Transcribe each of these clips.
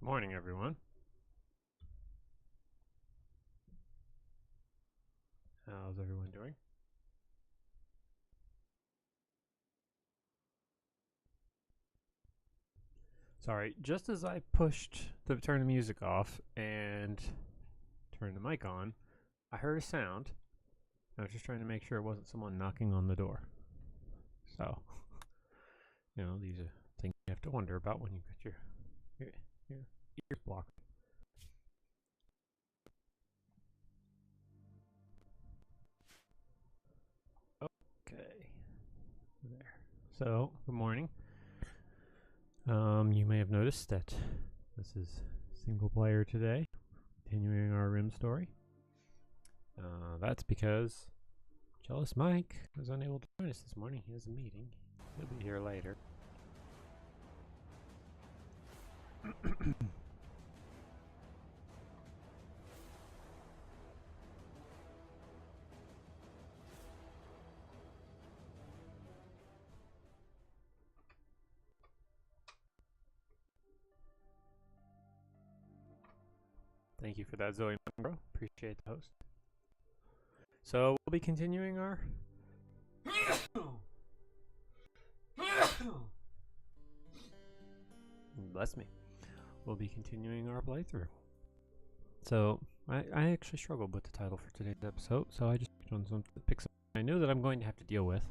Good morning, everyone. How's everyone doing? Sorry, just as I pushed to turn the music off and turn the mic on, I heard a sound. I was just trying to make sure it wasn't someone knocking on the door. So, these are things you have to wonder about when you get your ears blocked. Okay, there. So, good morning. You may have noticed that this is single player today, continuing our RimStory. That's because Jealous Mike was unable to join us this morning. He has a meeting. He'll be here later. Thank you for that, Zoe Monroe. Appreciate the host. So we'll be continuing our bless me. We'll be continuing our playthrough. So I actually struggled with the title for today's episode, so I just picked on something to pick something I know that I'm going to have to deal with.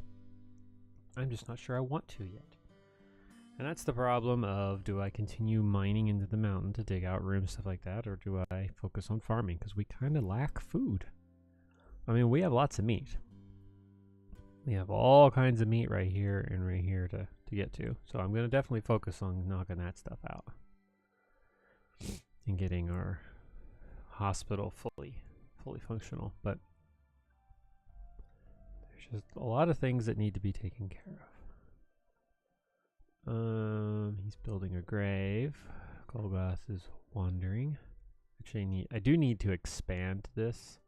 I'm just not sure I want to yet. And that's the problem of, do I continue mining into the mountain to dig out rooms, stuff like that, or do I focus on farming? Because we kind of lack food. I mean, we have lots of meat. We have all kinds of meat right here and right here to get to. So I'm going to definitely focus on knocking that stuff out. And getting our hospital fully functional. But there's just a lot of things that need to be taken care of. He's building a grave. Golgoth is wandering. Actually, I do need to expand this.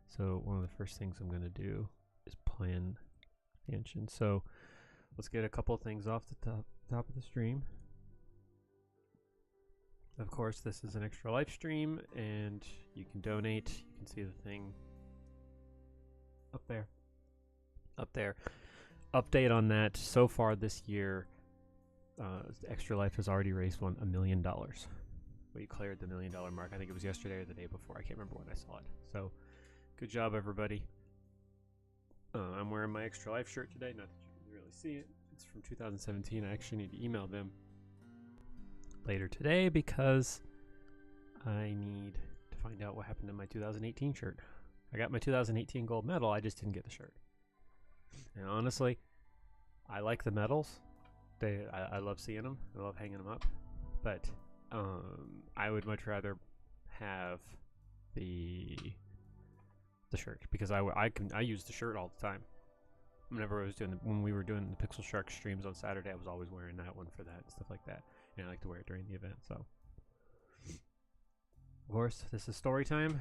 So one of the first things I'm going to do is plan expansion. So let's get a couple things off the top of the stream. Of course, this is an extra life stream, and you can donate. You can see the thing up there. Update on that. So far this year, Extra Life has already raised $1 million. We cleared the $1 million mark. I think it was yesterday or the day before. I can't remember when I saw it. So, good job, everybody. I'm wearing my Extra Life shirt today. Not that you can really see it. It's from 2017. I actually need to email them later today because I need to find out what happened to my 2018 shirt. I got my 2018 gold medal. I just didn't get the shirt. And honestly, I like the medals. I love seeing them. I love hanging them up. But I would much rather have the shirt, because I use the shirt all the time. Whenever I was when we were doing the Pixel Shark streams on Saturday, I was always wearing that one for that and stuff like that. And I like to wear it during the event. So, of course, this is story time.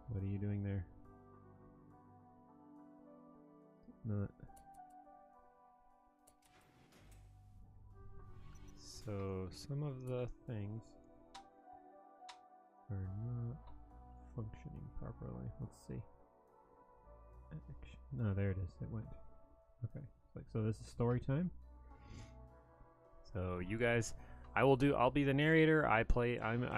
What are you doing there? Not. So some of the things are not functioning properly. Let's see. No, there it is. It went. Okay. So this is story time. So you guys, I'll be the narrator. I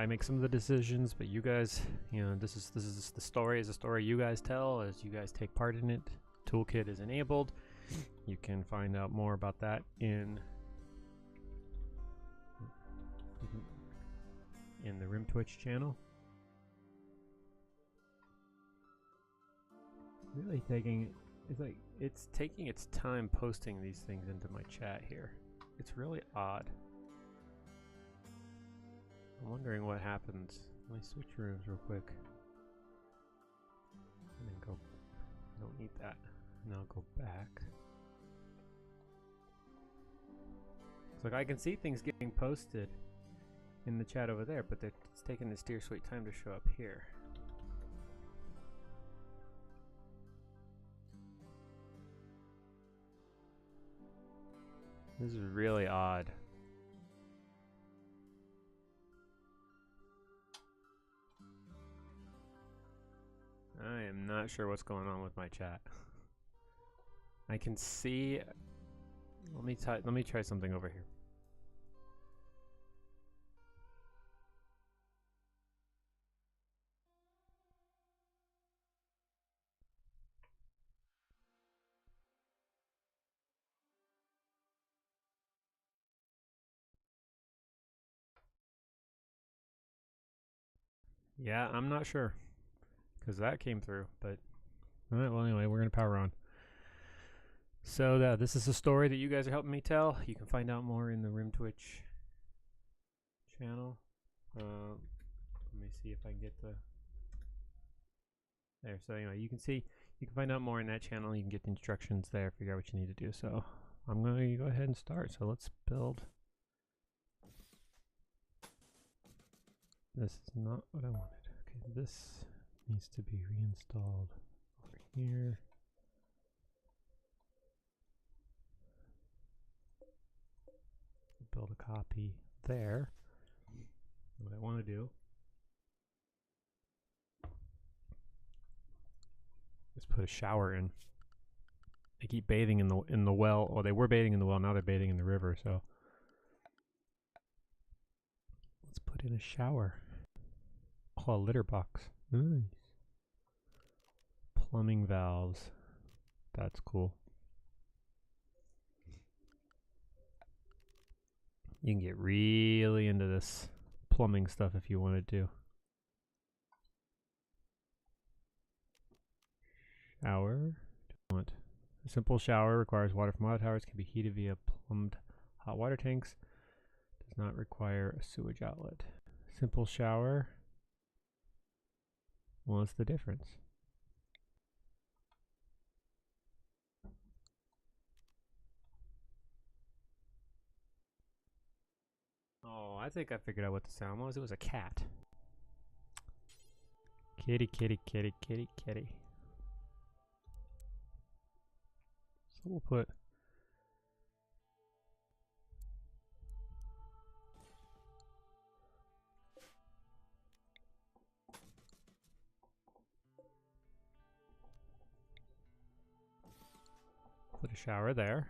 make some of the decisions, but you guys, this is the story. Is a story you guys tell as you guys take part in it. Toolkit is enabled. You can find out more about that in the Rim Twitch channel. Really it's taking its time posting these things into my chat here. It's really odd. I'm wondering what happens. Let me switch rooms real quick. And then go. I don't need that. And I'll go back. It's like I can see things getting posted in the chat over there, but it's taking this dear sweet time to show up here. This is really odd. I am not sure what's going on with my chat. I can see. Let me try something over here. Yeah, I'm not sure because that came through, but all right. Well, anyway, we're gonna power on. So this is a story that you guys are helping me tell. You can find out more in the RimTwitch channel. Let me see if I can get the there. So anyway, you can find out more in that channel. You can get the instructions there, figure out what you need to do. So I'm going to go ahead and start. So let's build. This is not what I wanted. Okay, this needs to be reinstalled over here. Build a copy there. What I want to do is put a shower in. They keep bathing in the well, or they were bathing in the well, now they're bathing in the river, so let's put in a shower. Oh, a litter box. Nice. Plumbing valves. That's cool. You can get really into this plumbing stuff if you wanted to. Shower. Want a simple shower requires water from water towers, can be heated via plumbed hot water tanks. Does not require a sewage outlet. Simple shower. What's the difference? Oh, I think I figured out what the sound was. It was a cat. Kitty, kitty, kitty, kitty, kitty. So we'll put a shower there.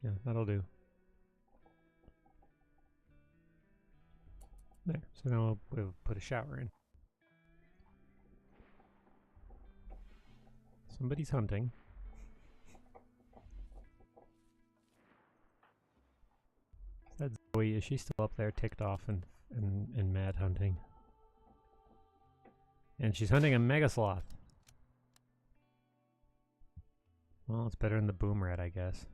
Yeah, that'll do. There. So now we'll put a shower in. Somebody's hunting. Is that Zoe? Is she still up there, ticked off and mad hunting? And she's hunting a mega sloth. Well, it's better than the boom rat, I guess.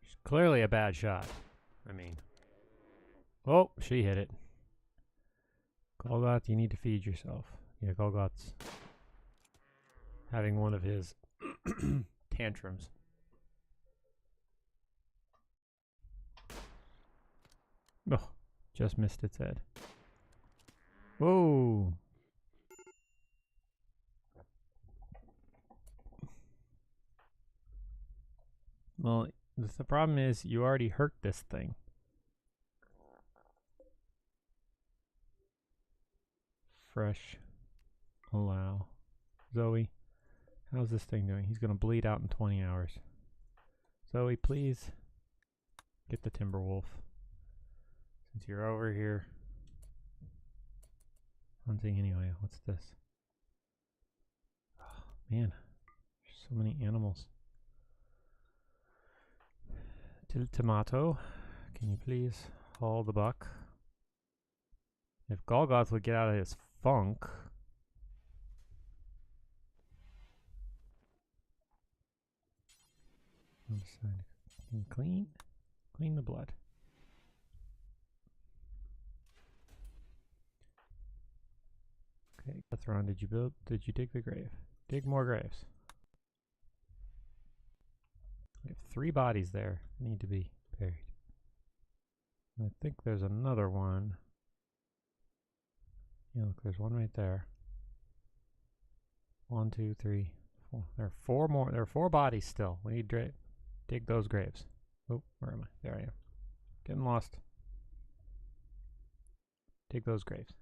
She's clearly a bad shot. I mean, oh, she hit it. Golgoth, you need to feed yourself. Yeah, Golgoth's having one of his tantrums. Oh, just missed its head. Whoa. Well, the problem is you already hurt this thing. Fresh. Allow. Zoe, how's this thing doing? He's going to bleed out in 20 hours. Zoe, please get the Timberwolf. Since you're over here hunting anyway. What's this? Oh, man, there's so many animals. Tomato, can you please haul the buck? If Golgoth would get out of his funk. Clean the blood. Okay, Thron, did you dig the grave? Dig more graves. We have 3 bodies there that need to be buried. I think there's another one Yeah, look, there's one right there. 1, 2, 3, 4. There are 4 more. There are 4 bodies still. We need to dig those graves. Oh, where am I? There I am. Getting lost. Dig those graves.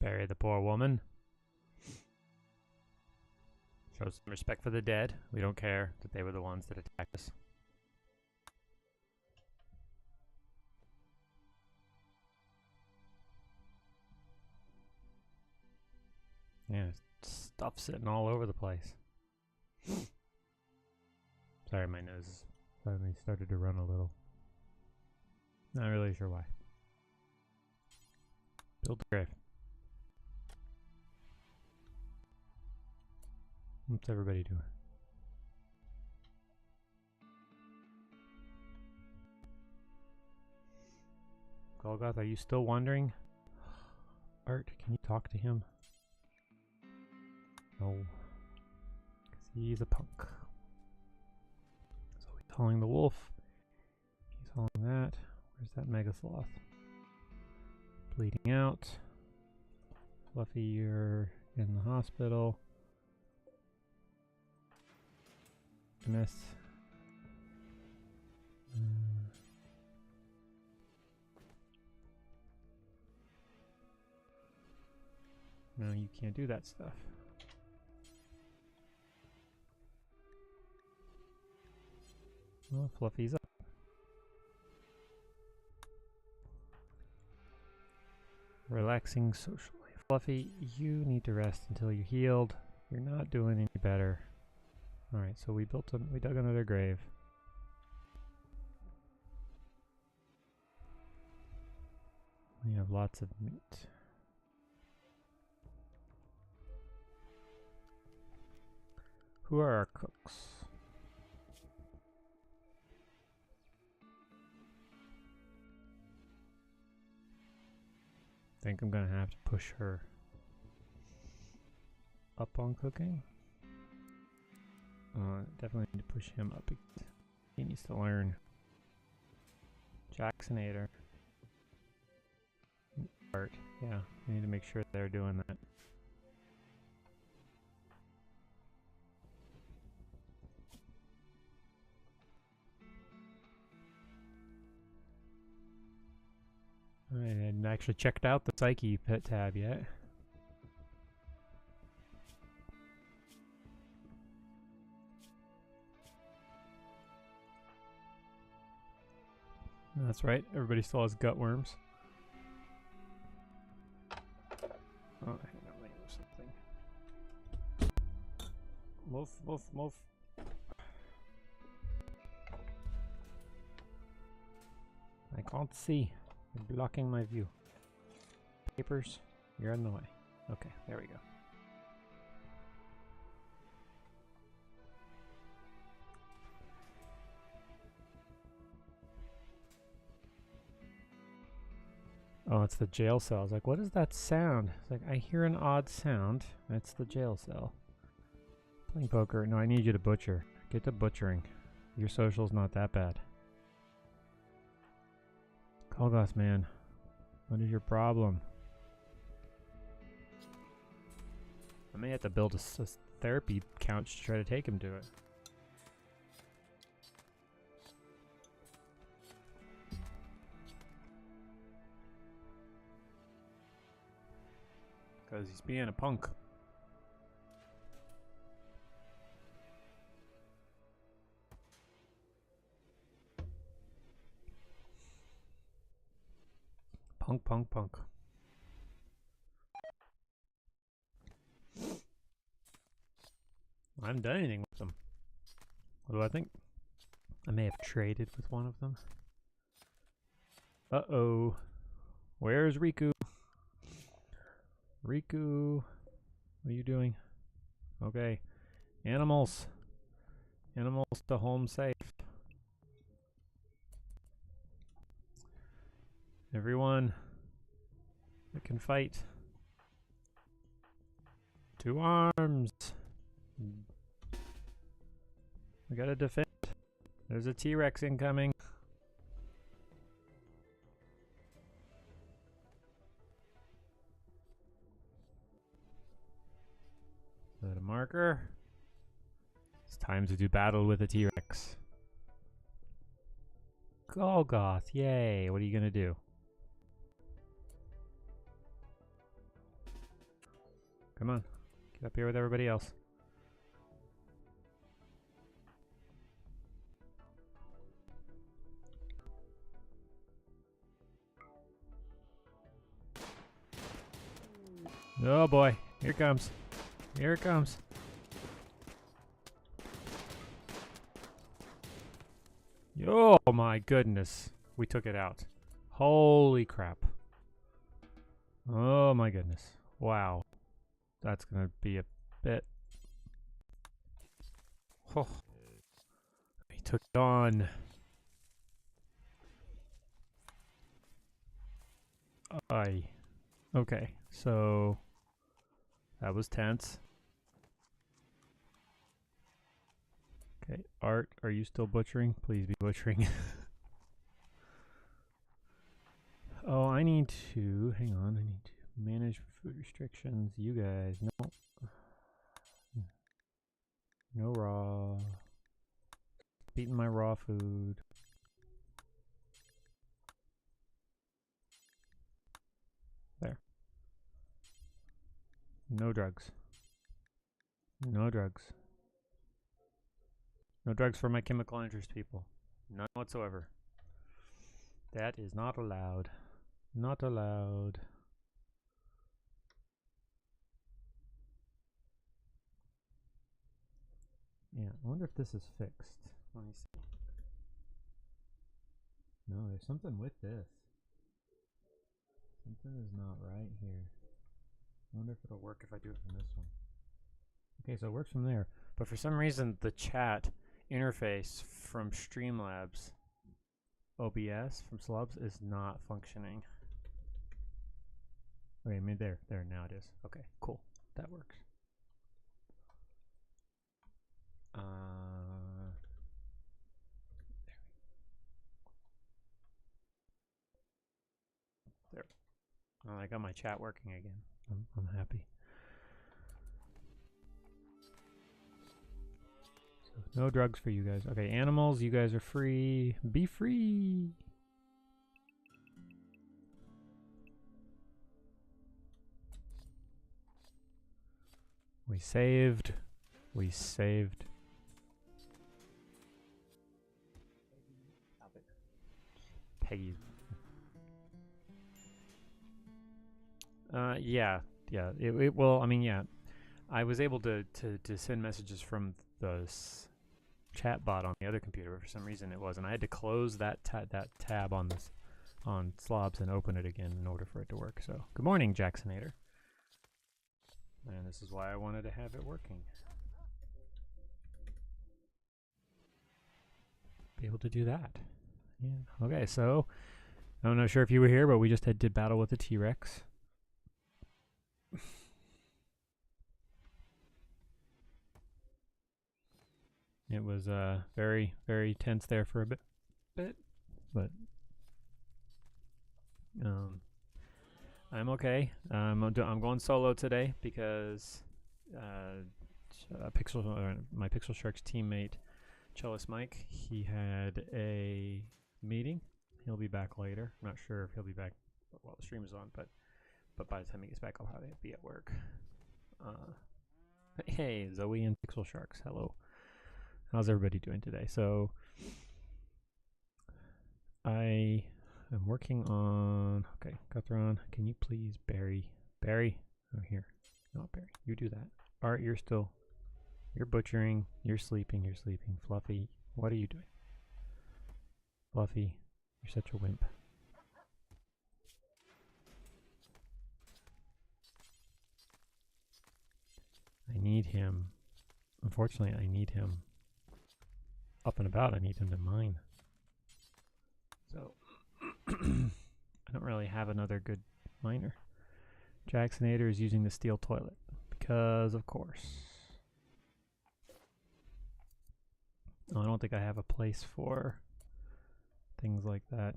Bury the poor woman. Show some respect for the dead. We don't care that they were the ones that attacked us. Yeah, stuff sitting all over the place. Sorry, my nose suddenly started to run a little. Not really sure why. Build the grave. What's everybody doing? Golgoth, are you still wondering? Art, can you talk to him? No. Because he's a punk. So he's hauling the wolf. He's hauling that. Where's that mega sloth? Bleeding out. Fluffy, you're in the hospital. Miss. No, you can't do that stuff. Well, Fluffy's up. Relaxing social life. Fluffy, you need to rest until you're healed. You're not doing any better. Alright, so we dug another grave. We have lots of meat. Who are our cooks? I think I'm gonna have to push her up on cooking. Definitely need to push him up. He needs to learn. Jacksonator. Art. Yeah, we need to make sure they're doing that. I hadn't actually checked out the Psyche pet tab yet. That's right, everybody still has gut worms. Oh, hang on, let me move something. Move, move, move. I can't see. You're blocking my view. Papers, you're in the way. Okay, there we go. Oh, it's the jail cell. I was like, what is that sound? It's like, I hear an odd sound. It's the jail cell. Playing poker. No, I need you to butcher. Get to butchering. Your social's not that bad. Golgoth, man. What is your problem? I may have to build a therapy couch to try to take him to it. Because he's being a punk. Punk, punk, punk. I haven't done anything with them. What do I think? I may have traded with one of them. Uh-oh. Where's Riku? Riku, what are you doing? Okay. Animals. Animals to home safe. Everyone that can fight, 2 arms. We gotta defend. There's a T-Rex incoming. Is that a marker? It's time to do battle with a T-Rex. Golgoth, yay. What are you gonna do? Come on. Get up here with everybody else. Oh boy, here it comes. Here it comes. Oh my goodness. We took it out. Holy crap. Oh my goodness. Wow. That's gonna be a bit. Oh. He took it on. Okay, so that was tense. Okay, Art, are you still butchering? Please be butchering. Oh, I need to, hang on, I need to manage food restrictions. You guys, no. No raw. Eating my raw food. There. No drugs. No drugs. No drugs for my chemical interest people. None whatsoever. That is not allowed. Not allowed. Yeah, I wonder if this is fixed. Let me see. No, there's something with this. Something is not right here. I wonder if it'll work if I do it from this one. Okay, so it works from there. But for some reason, the chat interface from Streamlabs OBS from Slubs is not functioning. Okay, maybe there. Now it is. Okay, cool. That works. There. Oh, I got my chat working again. I'm happy. So no drugs for you guys. Okay, animals, you guys are free. Be free. We saved. We saved. Stop it. Peggy. Yeah. Well, I mean, yeah. I was able to send messages from the chat bot on the other computer, but for some reason it wasn't. I had to close that tab on this on Slobs and open it again in order for it to work. So, good morning, Jacksonator. And this is why I wanted to have it working. Be able to do that. Yeah. Okay, so I'm not sure if you were here, but we just did battle with the T-Rex. It was very, very tense there for a bit, but I'm okay. I'm going solo today because my Pixel Sharks teammate, Cellist Mike, he had a meeting. He'll be back later. I'm not sure if he'll be back while the stream is on, but by the time he gets back, I'll probably be at work. Hey, Zoe and Pixel Sharks, hello. How's everybody doing today? So I am working on, okay, Guthron, can you please Barry, oh here, not Barry, you do that. Art, you're butchering, you're sleeping, Fluffy, what are you doing? Fluffy, you're such a wimp. I need him, unfortunately I need him up and about. I need him to mine. So I don't really have another good miner. Jacksonator is using the steel toilet because of course. Oh, I don't think I have a place for things like that.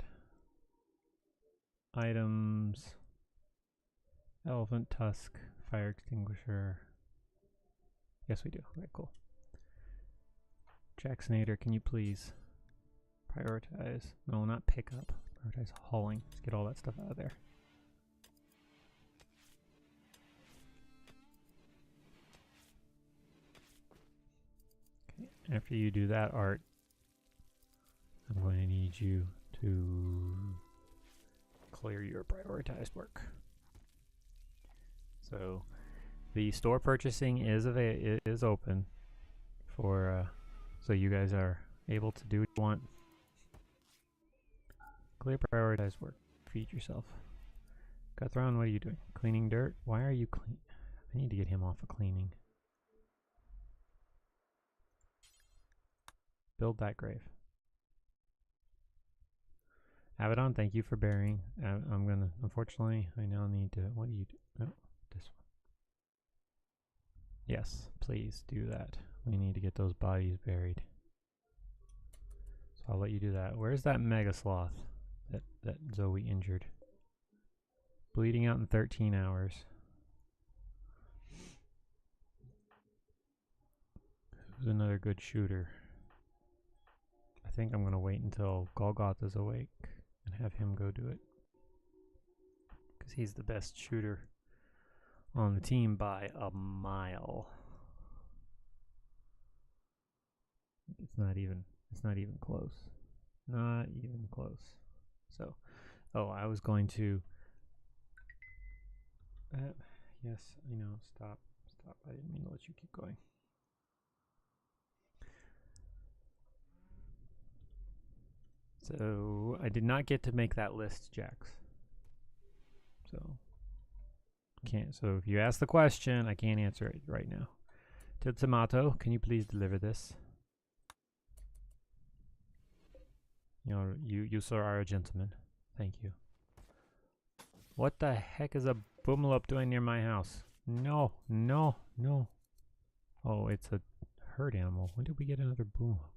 Items, elephant tusk, fire extinguisher. Yes, we do. Okay, cool. Jacksnader, can you please prioritize? No, not pick up. Prioritize hauling. Let's get all that stuff out of there. Okay, after you do that, Art, I'm going to need you to clear your prioritized work. So the store purchasing is open for so you guys are able to do what you want. Clear prioritized work. Feed yourself. Guthron, what are you doing? Cleaning dirt? Why are you clean? I need to get him off of cleaning. Build that grave. Abaddon, thank you for burying. I'm gonna, unfortunately, I now need to, what do you do? No, this one. Yes, please do that. We need to get those bodies buried. So I'll let you do that. Where's that mega sloth that Zoe injured? Bleeding out in 13 hours. Who's another good shooter? I think I'm gonna wait until Golgotha's awake and have him go do it, because he's the best shooter on the team by a mile. It's not even close. Not even close. So, oh, I was going to yes, I know, stop. I didn't mean to let you keep going. So I did not get to make that list, Jax. So can't. So if you ask the question, I can't answer it right now. To Tomato, can you please deliver this? You know, you sir are a gentleman. Thank you. What the heck is a boomalop doing near my house? No, no, no. Oh, it's a herd animal. When did we get another boomalop?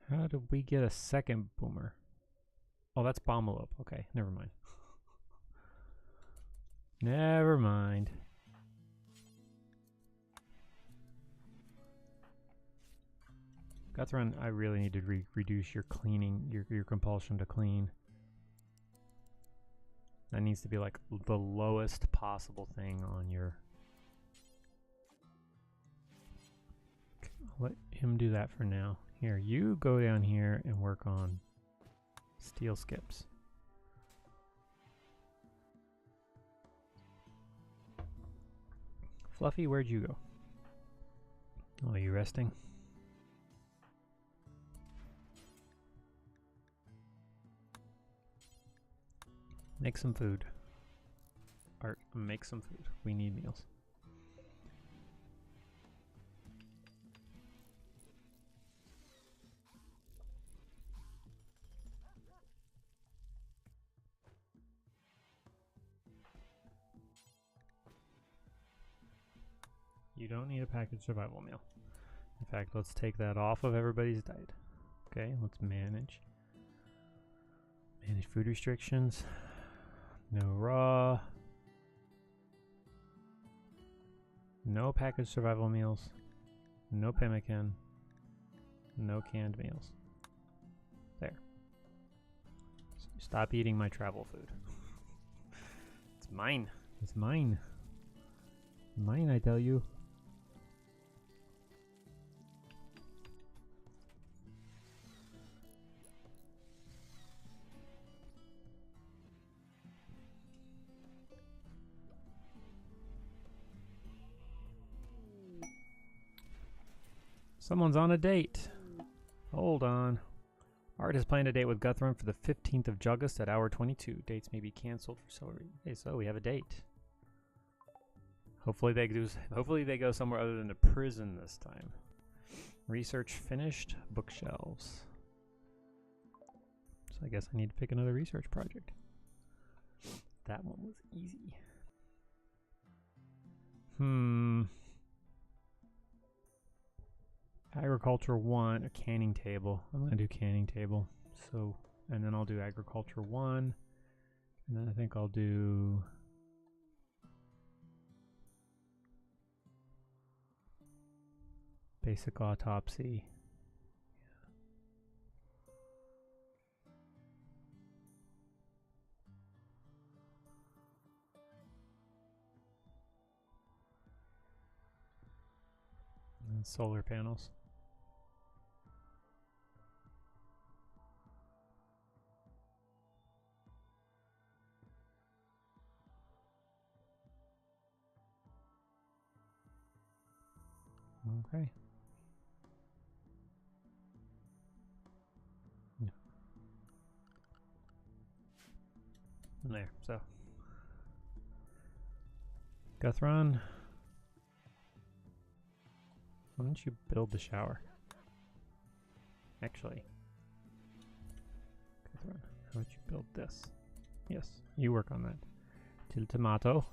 How did we get a second boomer? Oh, that's Bomalope. Okay, never mind. Never mind. Guthron, I really need to reduce your cleaning, your compulsion to clean. That needs to be like the lowest possible thing on your... I'll let him do that for now. Here, you go down here and work on steel skips. Fluffy, where'd you go? Oh, are you resting? Make some food. Art, make some food. We need meals. You don't need a packaged survival meal. In fact, let's take that off of everybody's diet. Okay, let's manage. Manage food restrictions. No raw. No packaged survival meals. No pemmican. No canned meals. There. So stop eating my travel food. It's mine. It's mine. Mine, I tell you. Someone's on a date. Hold on. Art has planned a date with Guthrum for the 15th of August at hour 22. Dates may be canceled for so reason. Okay, so we have a date. Hopefully they go somewhere other than a prison this time. Research finished. Bookshelves. So I guess I need to pick another research project. That one was easy. Agriculture 1, a canning table. I'm going to do canning table. So, and then I'll do agriculture 1. And then I think I'll do basic autopsy. And solar panels. Okay. Yeah. There, so. Guthron, why don't you build the shower? Actually, Guthron, how about you build this? Yes, you work on that. Till Tomato,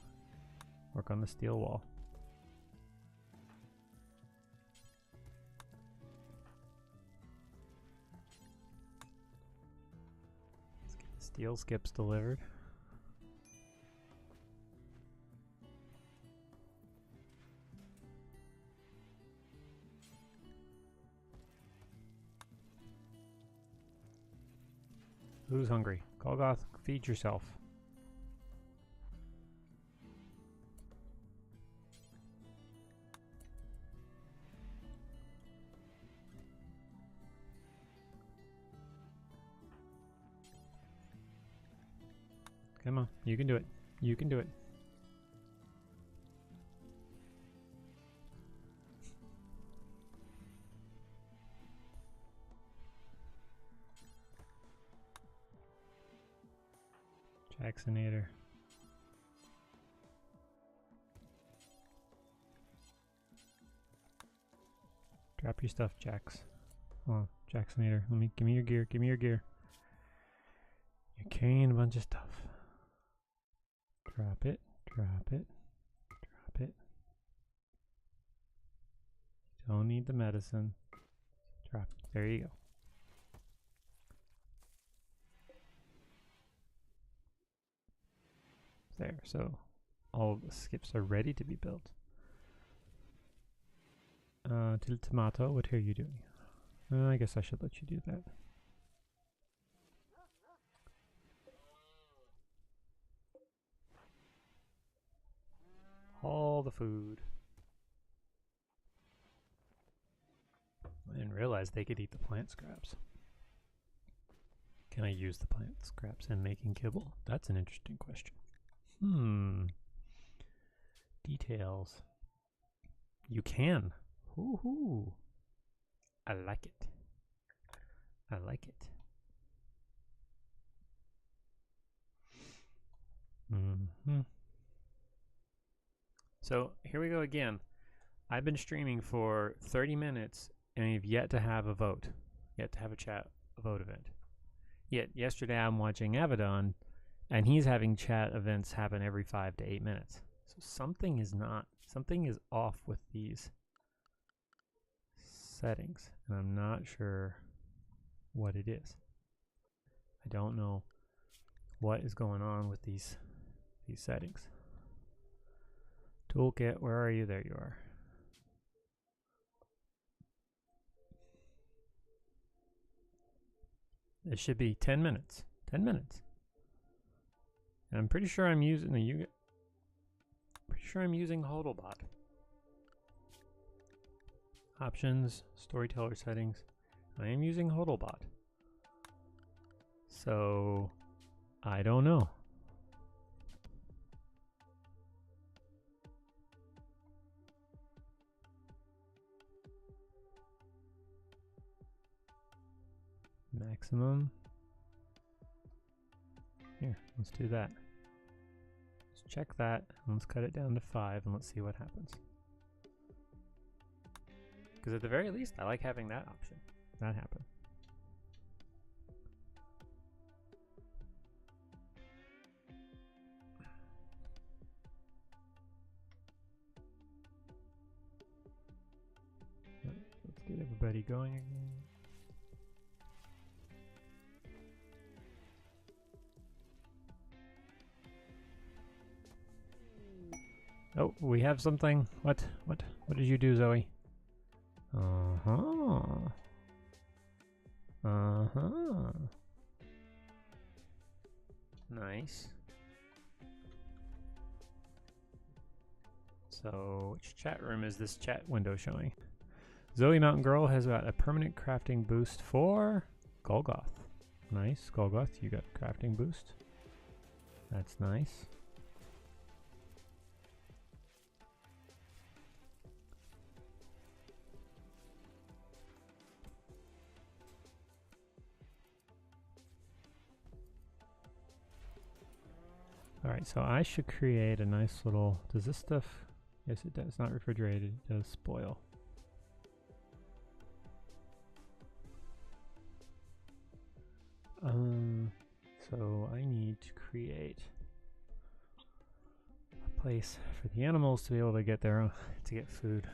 work on the steel wall. Let's get the steel skips delivered. Who's hungry? Golgoth, feed yourself. Come on, you can do it. You can do it. Jacksonator. Drop your stuff, Jax. Oh, Jacksonator. Give me your gear. Give me your gear. You're carrying a bunch of stuff. Drop it. Drop it. Drop it. Don't need the medicine. Drop it. There you go. There, so all of the skips are ready to be built. Till Tomato, what are you doing? I guess I should let you do that. All the food. I didn't realize they could eat the plant scraps. Can I use the plant scraps in making kibble? That's an interesting question. Details. You can. Woohoo. I like it. I like it. So here we go again. I've been streaming for 30 minutes and I've yet to have a vote. Yet to have a vote event. Yet yesterday I'm watching Avedon and he's having chat events happen every 5 to 8 minutes. So something is off with these settings, and I'm not sure what it is. I don't know what is going on with these settings. Toolkit, where are you? There you are. It should be 10 minutes. 10 minutes. And I'm pretty sure I'm using Hodlbot. Options, storyteller settings. I am using Hodlbot. So I don't know. Maximum. Here, let's do that. Let's check that. Let's cut it down to 5 and let's see what happens. Because at the very least, I like having that option. That happen. everybody going again? Oh, we have something. What did you do, Zoe? Uh-huh. Uh-huh. Nice. So, which chat room is this chat window showing? Zoe Mountain Girl has got a permanent crafting boost for Golgoth. Nice, Golgoth, you got crafting boost. That's nice. Alright, so I should create a nice little... Does this stuff... Yes, it does. Not refrigerated. It does spoil. So I need to create a place for the animals to be able to get their own... to get food.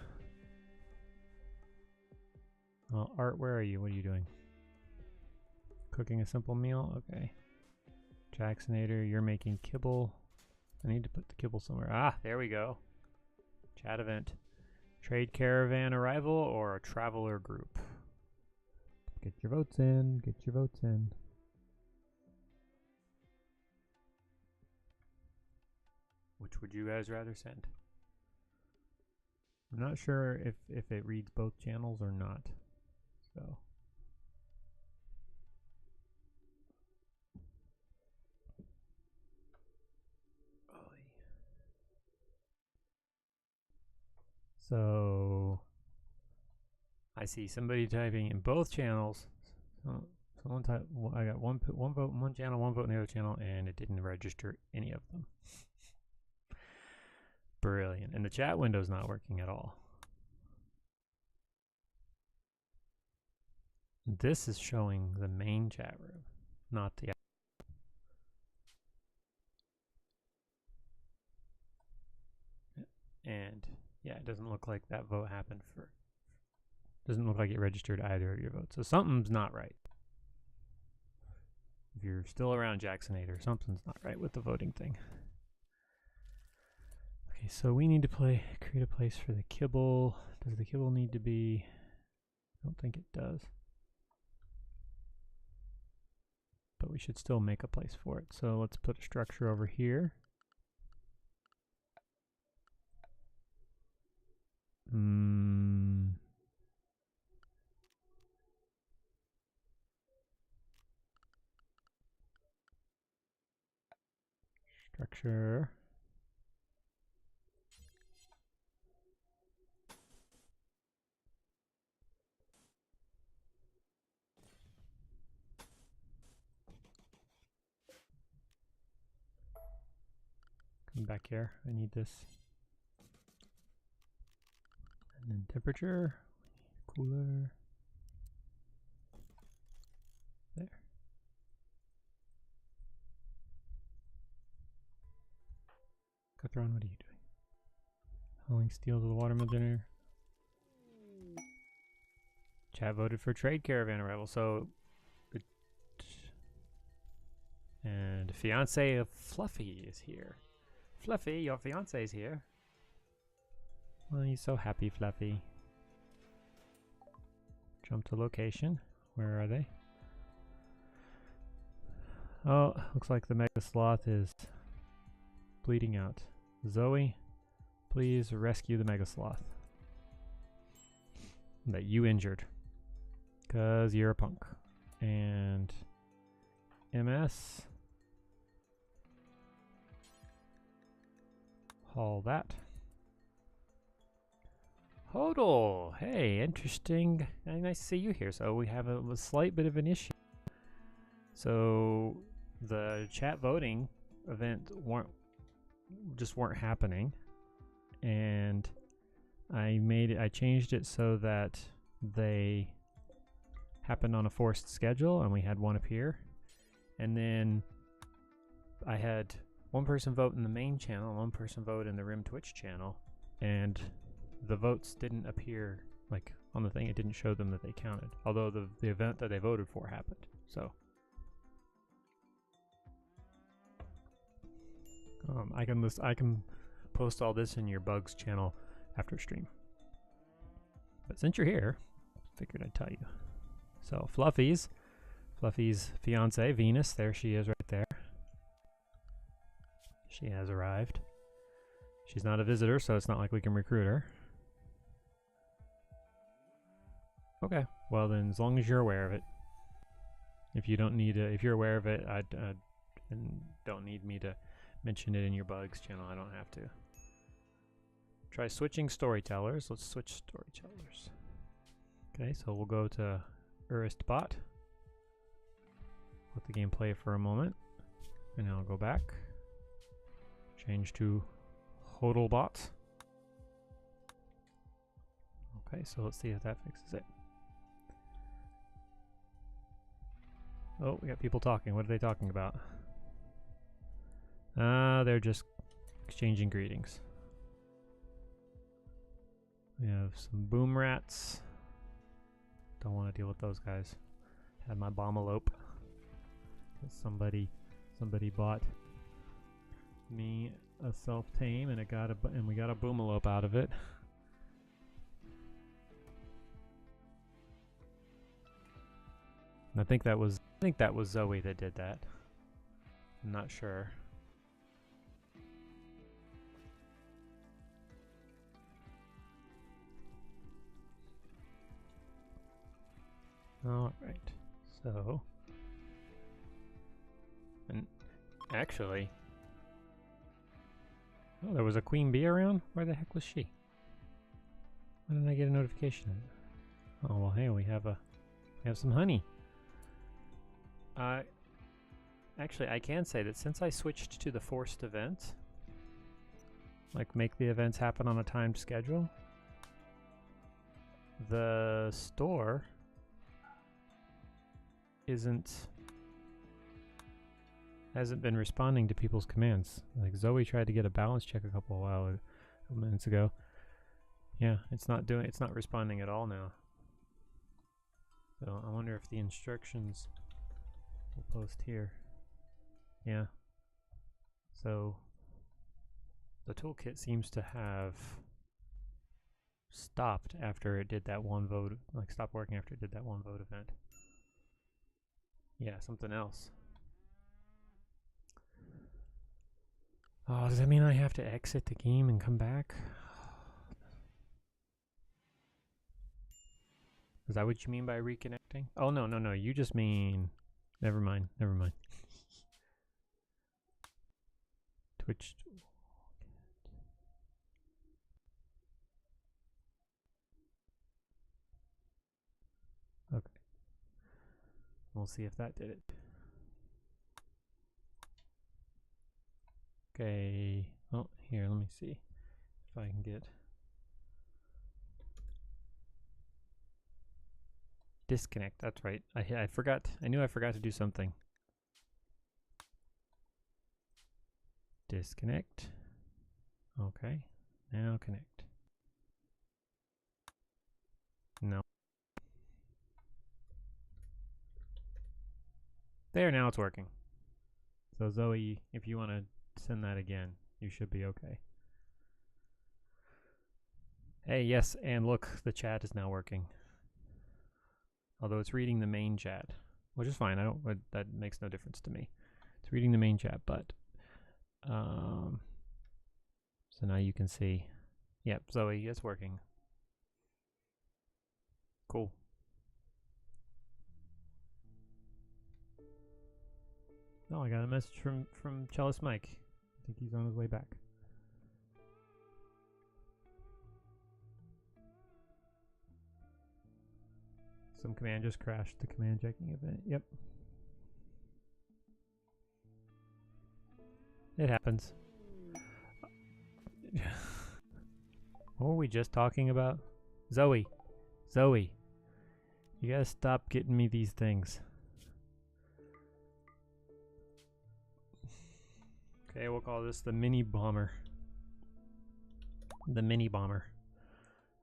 Well, Art, where are you? What are you doing? Cooking a simple meal? Okay. Jacksonator, you're making kibble. I need to put the kibble somewhere. Ah, there we go. Chat event. Trade caravan arrival or a traveler group? Get your votes in. Get your votes in. Which would you guys rather send? I'm not sure if it reads both channels or not. So... So I see somebody typing in both channels. So someone type. I got one vote in one channel, one vote in the other channel, and it didn't register any of them. Brilliant. And the chat window's not working at all. This is showing the main chat room, not the... And yeah, it doesn't look like that vote happened for... Doesn't look like it registered either of your votes. So something's not right. If you're still around Jacksonator, something's not right with the voting thing. Okay, so we need to create a place for the kibble. Does the kibble need to be... I don't think it does. But we should still make a place for it. So let's put a structure over here. Structure. Come back here. I need this. And then temperature. Cooler. There. Cutron, what are you doing? Hauling steel to the watermill generator. Chat voted for trade caravan arrival, so... And fiance of Fluffy is here. Fluffy, your fiance is here. Well, he's so happy, Fluffy. Jump to location. Where are they? Oh, looks like the Mega Sloth is bleeding out. Zoe, please rescue the Mega Sloth that you injured. 'Cause you're a punk. And MS. Haul that. Hodel! Hey, interesting. Nice to see you here. So we have a slight bit of an issue. So the chat voting event weren't happening, and I changed it so that they happened on a forced schedule, and we had one appear, and then I had one person vote in the main channel, one person vote in the Rim Twitch channel, and the votes didn't appear like on the thing, it didn't show them that they counted. Although the event that they voted for happened. So I can post all this in your bugs channel after stream. But since you're here, figured I'd tell you. So Fluffy's fiance, Venus, there she is right there. She has arrived. She's not a visitor, so it's not like we can recruit her. Okay, well then, as long as you're aware of it. If you don't need if you're aware of it, and don't need me to mention it in your bugs channel, I don't have to. Try switching storytellers. Let's switch storytellers. Okay, so we'll go to RimStory. Let the game play for a moment, and I'll go back. Change to HODLbot. Okay, so let's see if that fixes it. Oh, we got people talking. What are they talking about? They're just exchanging greetings. We have some boom rats. Don't want to deal with those guys. Had my bomb-elope. Somebody bought me a self-tame, and we got a boom-elope out of it. And I think that was Zoe that did that. I'm not sure. All right, so, and actually, oh, there was a queen bee around? Where the heck was she? Why didn't I get a notification of it? Oh, well, hey, we have some honey. Actually, I can say that since I switched to the forced event, like make the events happen on a timed schedule, the store hasn't been responding to people's commands. Like Zoe tried to get a balance check a couple minutes ago. Yeah, it's not responding at all now. So I wonder if the instructions will post here. Yeah. So the toolkit seems to have stopped after it did that one vote, like stopped working after it did that one vote event. Yeah, something else. Oh, does that mean I have to exit the game and come back? Is that what you mean by reconnecting? Oh, no, you just mean... Never mind. Twitch... Okay. We'll see if that did it. Okay. Oh, here, let me see if I can get... Disconnect, that's right. I forgot. I knew I forgot to do something. Disconnect. Okay. Now connect. No. There, now it's working. So Zoe, if you want to send that again, you should be okay. Hey, yes, and look, the chat is now working. Although it's reading the main chat, which is fine. That makes no difference to me. It's reading the main chat, but so now you can see. Yep, Zoe, it's working. Cool. Oh, I got a message from Cellist Mike. I think he's on his way back. Some command just crashed the command checking event. Yep. It happens. What were we just talking about? Zoe. You gotta stop getting me these things. Okay, we'll call this the mini bomber. The mini bomber.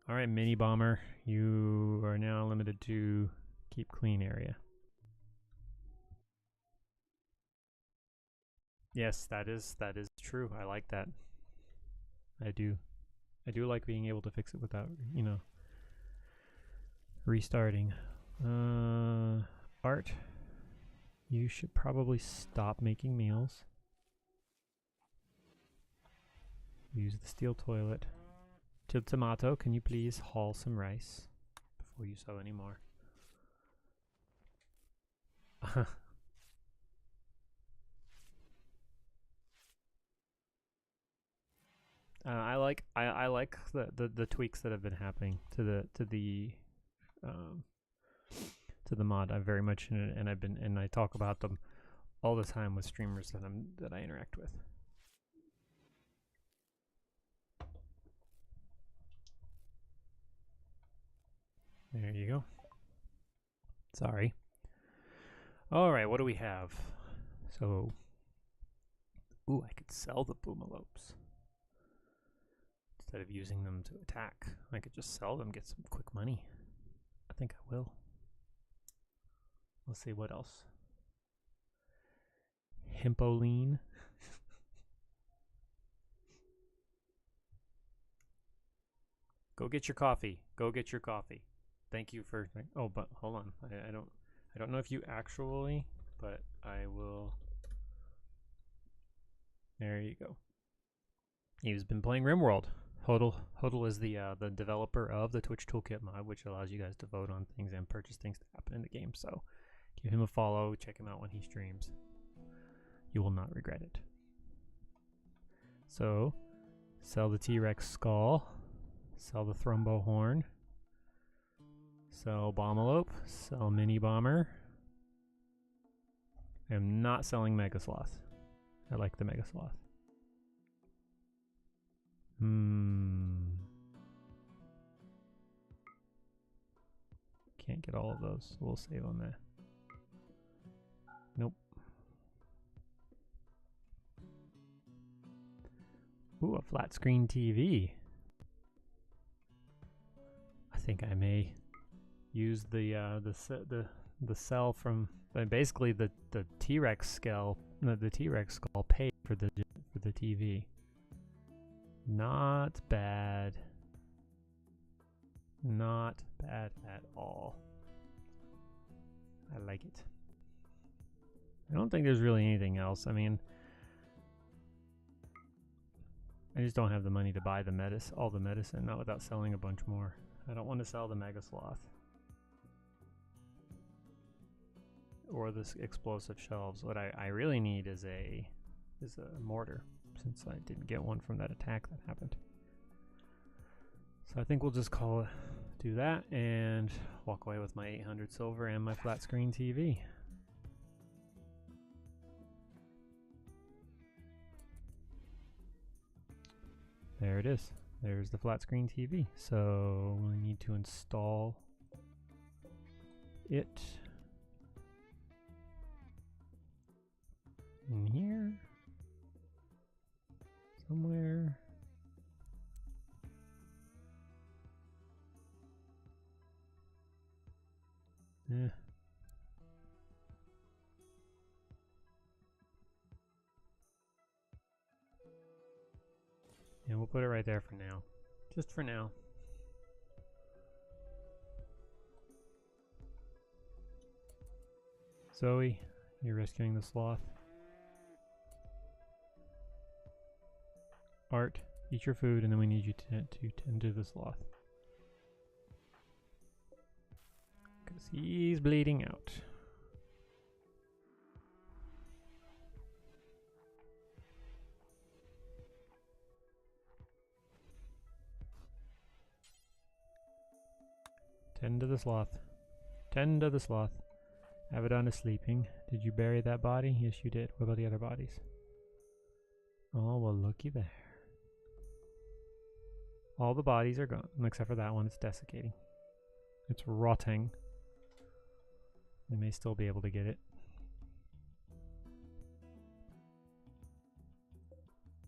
All right, mini bomber, you are now limited to keep clean area. Yes, that is true. I like that. I do like being able to fix it without, you know, restarting. Art, you should probably stop making meals. Use the steel toilet. Tomato, can you please haul some rice before you sew any more? I like the tweaks that have been happening to the mod. I'm very much in it, and I talk about them all the time with streamers that I interact with. There you go. Sorry. All right, what do we have? So, ooh, I could sell the boomalopes. Instead of using them to attack, I could just sell them, get some quick money. I think I will. Let's see what else. Himpoline. Go get your coffee. Go get your coffee. Thank you for. Oh, but hold on. I don't know if you actually, but I will. There you go. He's been playing RimWorld. Hodl is the developer of the Twitch Toolkit mod, which allows you guys to vote on things and purchase things to happen in the game. So give him a follow. Check him out when he streams. You will not regret it. So sell the T-Rex skull. Sell the Thrumbo horn. Sell Bomalope. Sell Mini Bomber. I am not selling Mega Sloth. I like the Mega Sloth. Can't get all of those, so we'll save on that. Nope. Ooh, a flat screen TV. I think I may use the cell from basically the T-Rex skull. The T-Rex skull paid for the TV. Not bad. Not bad at all. I like it. I don't think there's really anything else. I mean, I just don't have the money to buy all the medicine, not without selling a bunch more. I don't want to sell the Mega Sloth. Or this explosive shelves. What I really need is a mortar, since I didn't get one from that attack that happened. So I think we'll just do that and walk away with my 800 silver and my flat screen TV. There it is. There's the flat screen TV. So we need to install it in here somewhere. Yeah. And we'll put it right there for now. Just for now. Zoe, you're rescuing the sloth. Art, eat your food, and then we need you to tend to the sloth. Because he's bleeding out. Tend to the sloth. Tend to the sloth. Abaddon is sleeping. Did you bury that body? Yes, you did. What about the other bodies? Oh, well, looky there. All the bodies are gone, except for that one. It's desiccating. It's rotting. We may still be able to get it.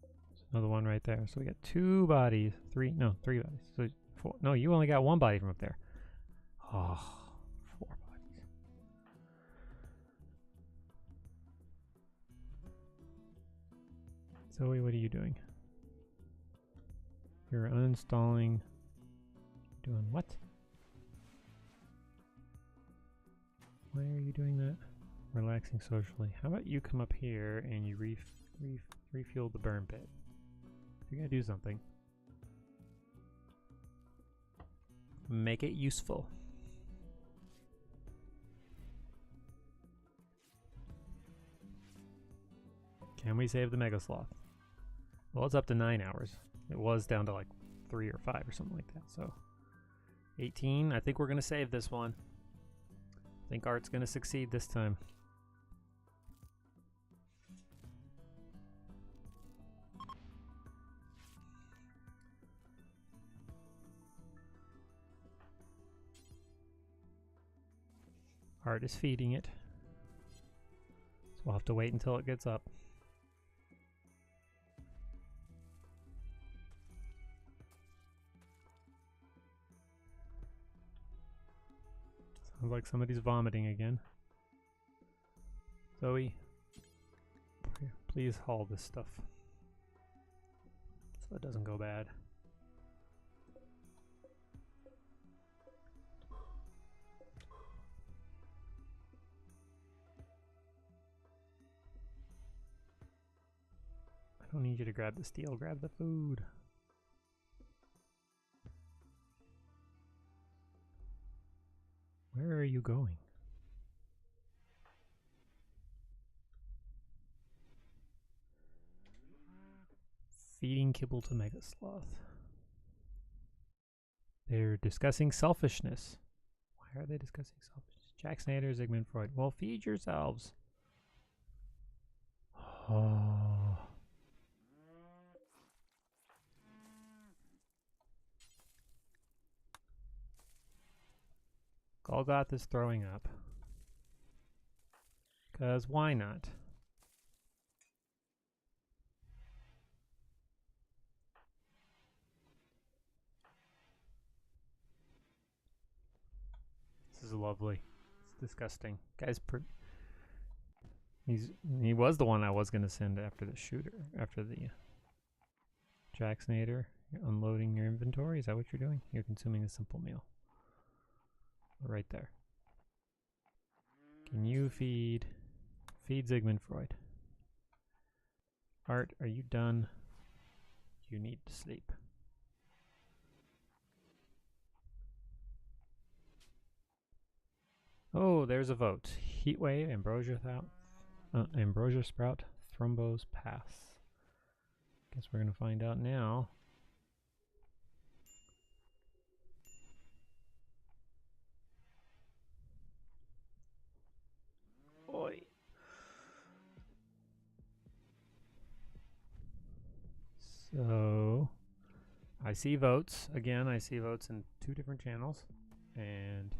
There's another one right there. So we got 2 bodies. 3 bodies. So 4. No, you only got 1 body from up there. Oh, 4 bodies. Zoe, what are you doing? You're uninstalling. Doing what? Why are you doing that? Relaxing socially. How about you come up here and you refuel the burn pit? If you're gonna do something, make it useful. Can we save the Mega Sloth? Well, it's up to 9 hours. It was down to like 3 or 5 or something like that. So 18. I think we're gonna save this one. I think Art's gonna succeed this time. Art is feeding it. So we'll have to wait until it gets up. Sounds like somebody's vomiting again. Zoe, please haul this stuff so it doesn't go bad. I don't need you to grab the steel, grab the food. Where are you going? Feeding kibble to Mega Sloth. They're discussing selfishness. Why are they discussing selfishness? Jack Snyder, Sigmund Freud. Well, feed yourselves. Oh. Golgoth is throwing up. 'Cause why not? This is lovely. It's disgusting. Guy's he was the one I was gonna send after the shooter, after the Jack Snyder. You're unloading your inventory. Is that what you're doing? You're consuming a simple meal. Right there. Can you feed Sigmund Freud? Art, are you done? You need to sleep. Oh, there's a vote. Heatwave, Ambrosia Sprout, Thrombose Pass. Guess we're gonna find out now. Oi. So I see votes. Again, I see votes in 2 different channels. And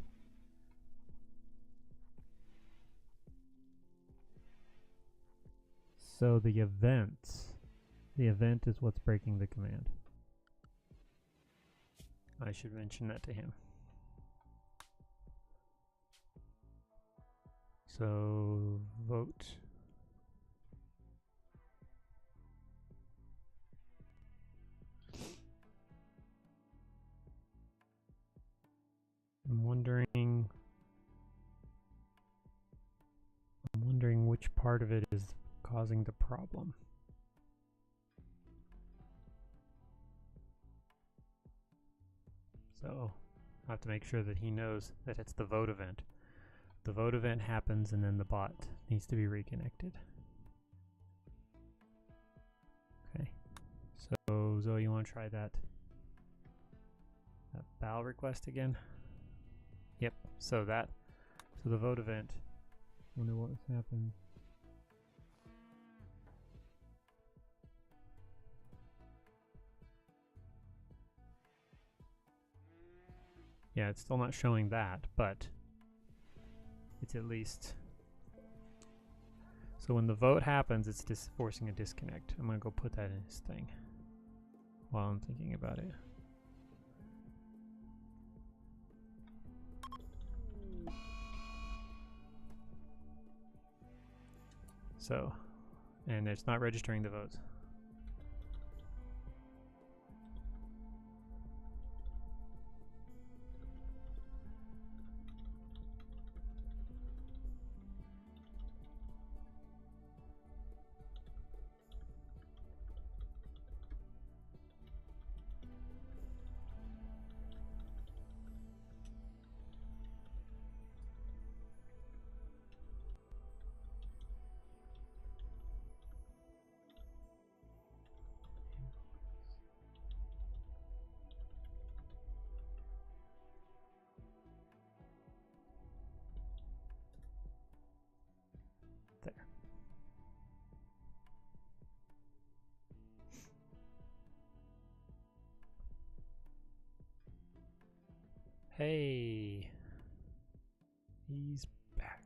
so the event is what's breaking the command. I should mention that to him. So vote. I'm wondering which part of it is causing the problem. So I have to make sure that he knows that it's the vote event. The vote event happens and then the bot needs to be reconnected. Okay. So Zoe, you want to try that BAL request again? Yep. So the vote event. Wonder what happened. Yeah, it's still not showing that, but it's at least. So when the vote happens, it's forcing a disconnect. I'm gonna go put that in his thing while I'm thinking about it. So, and it's not registering the votes. There. Hey, he's back.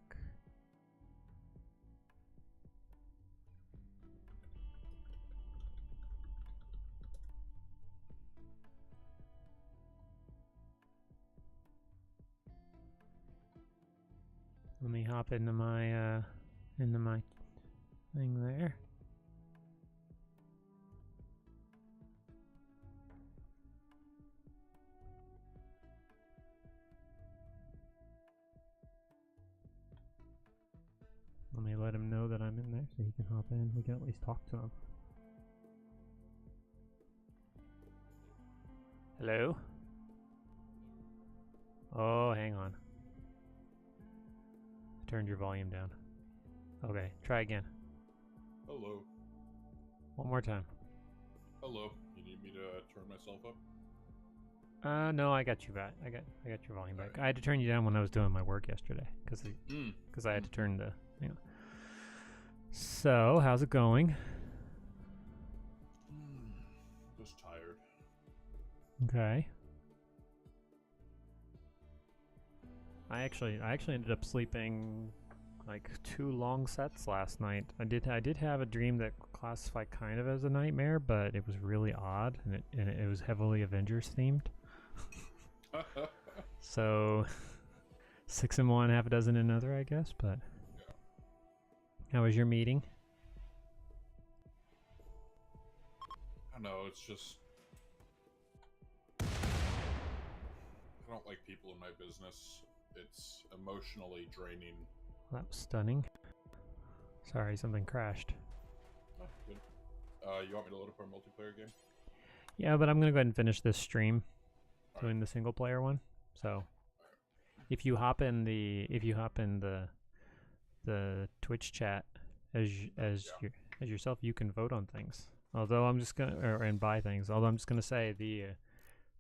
Let me hop into my thing there. Let me let him know that I'm in there so he can hop in. We can at least talk to him. Hello? Oh, hang on. I turned your volume down. Okay, try again. Hello. One more time. Hello. You need me to turn myself up? No, I got you back. I got your volume back. I had to turn you down when I was doing my work yesterday because I had to turn the. You know. So, how's it going? Just tired. Okay. I actually ended up sleeping like 2 long sets last night. I did have a dream that classified kind of as a nightmare, but it was really odd and it was heavily Avengers themed. So 6 in one, half a dozen in another, I guess. But Yeah. How was your meeting? I know, it's just... I don't like people in my business. It's emotionally draining. Well, that was stunning. Sorry, something crashed. Oh, good. You want me to load up our multiplayer game? Yeah, but I'm gonna go ahead and finish this stream doing the single player one. So if you hop in the the Twitch chat as yourself, you can vote on things. Although I'm just gonna and buy things. Although I'm just gonna say the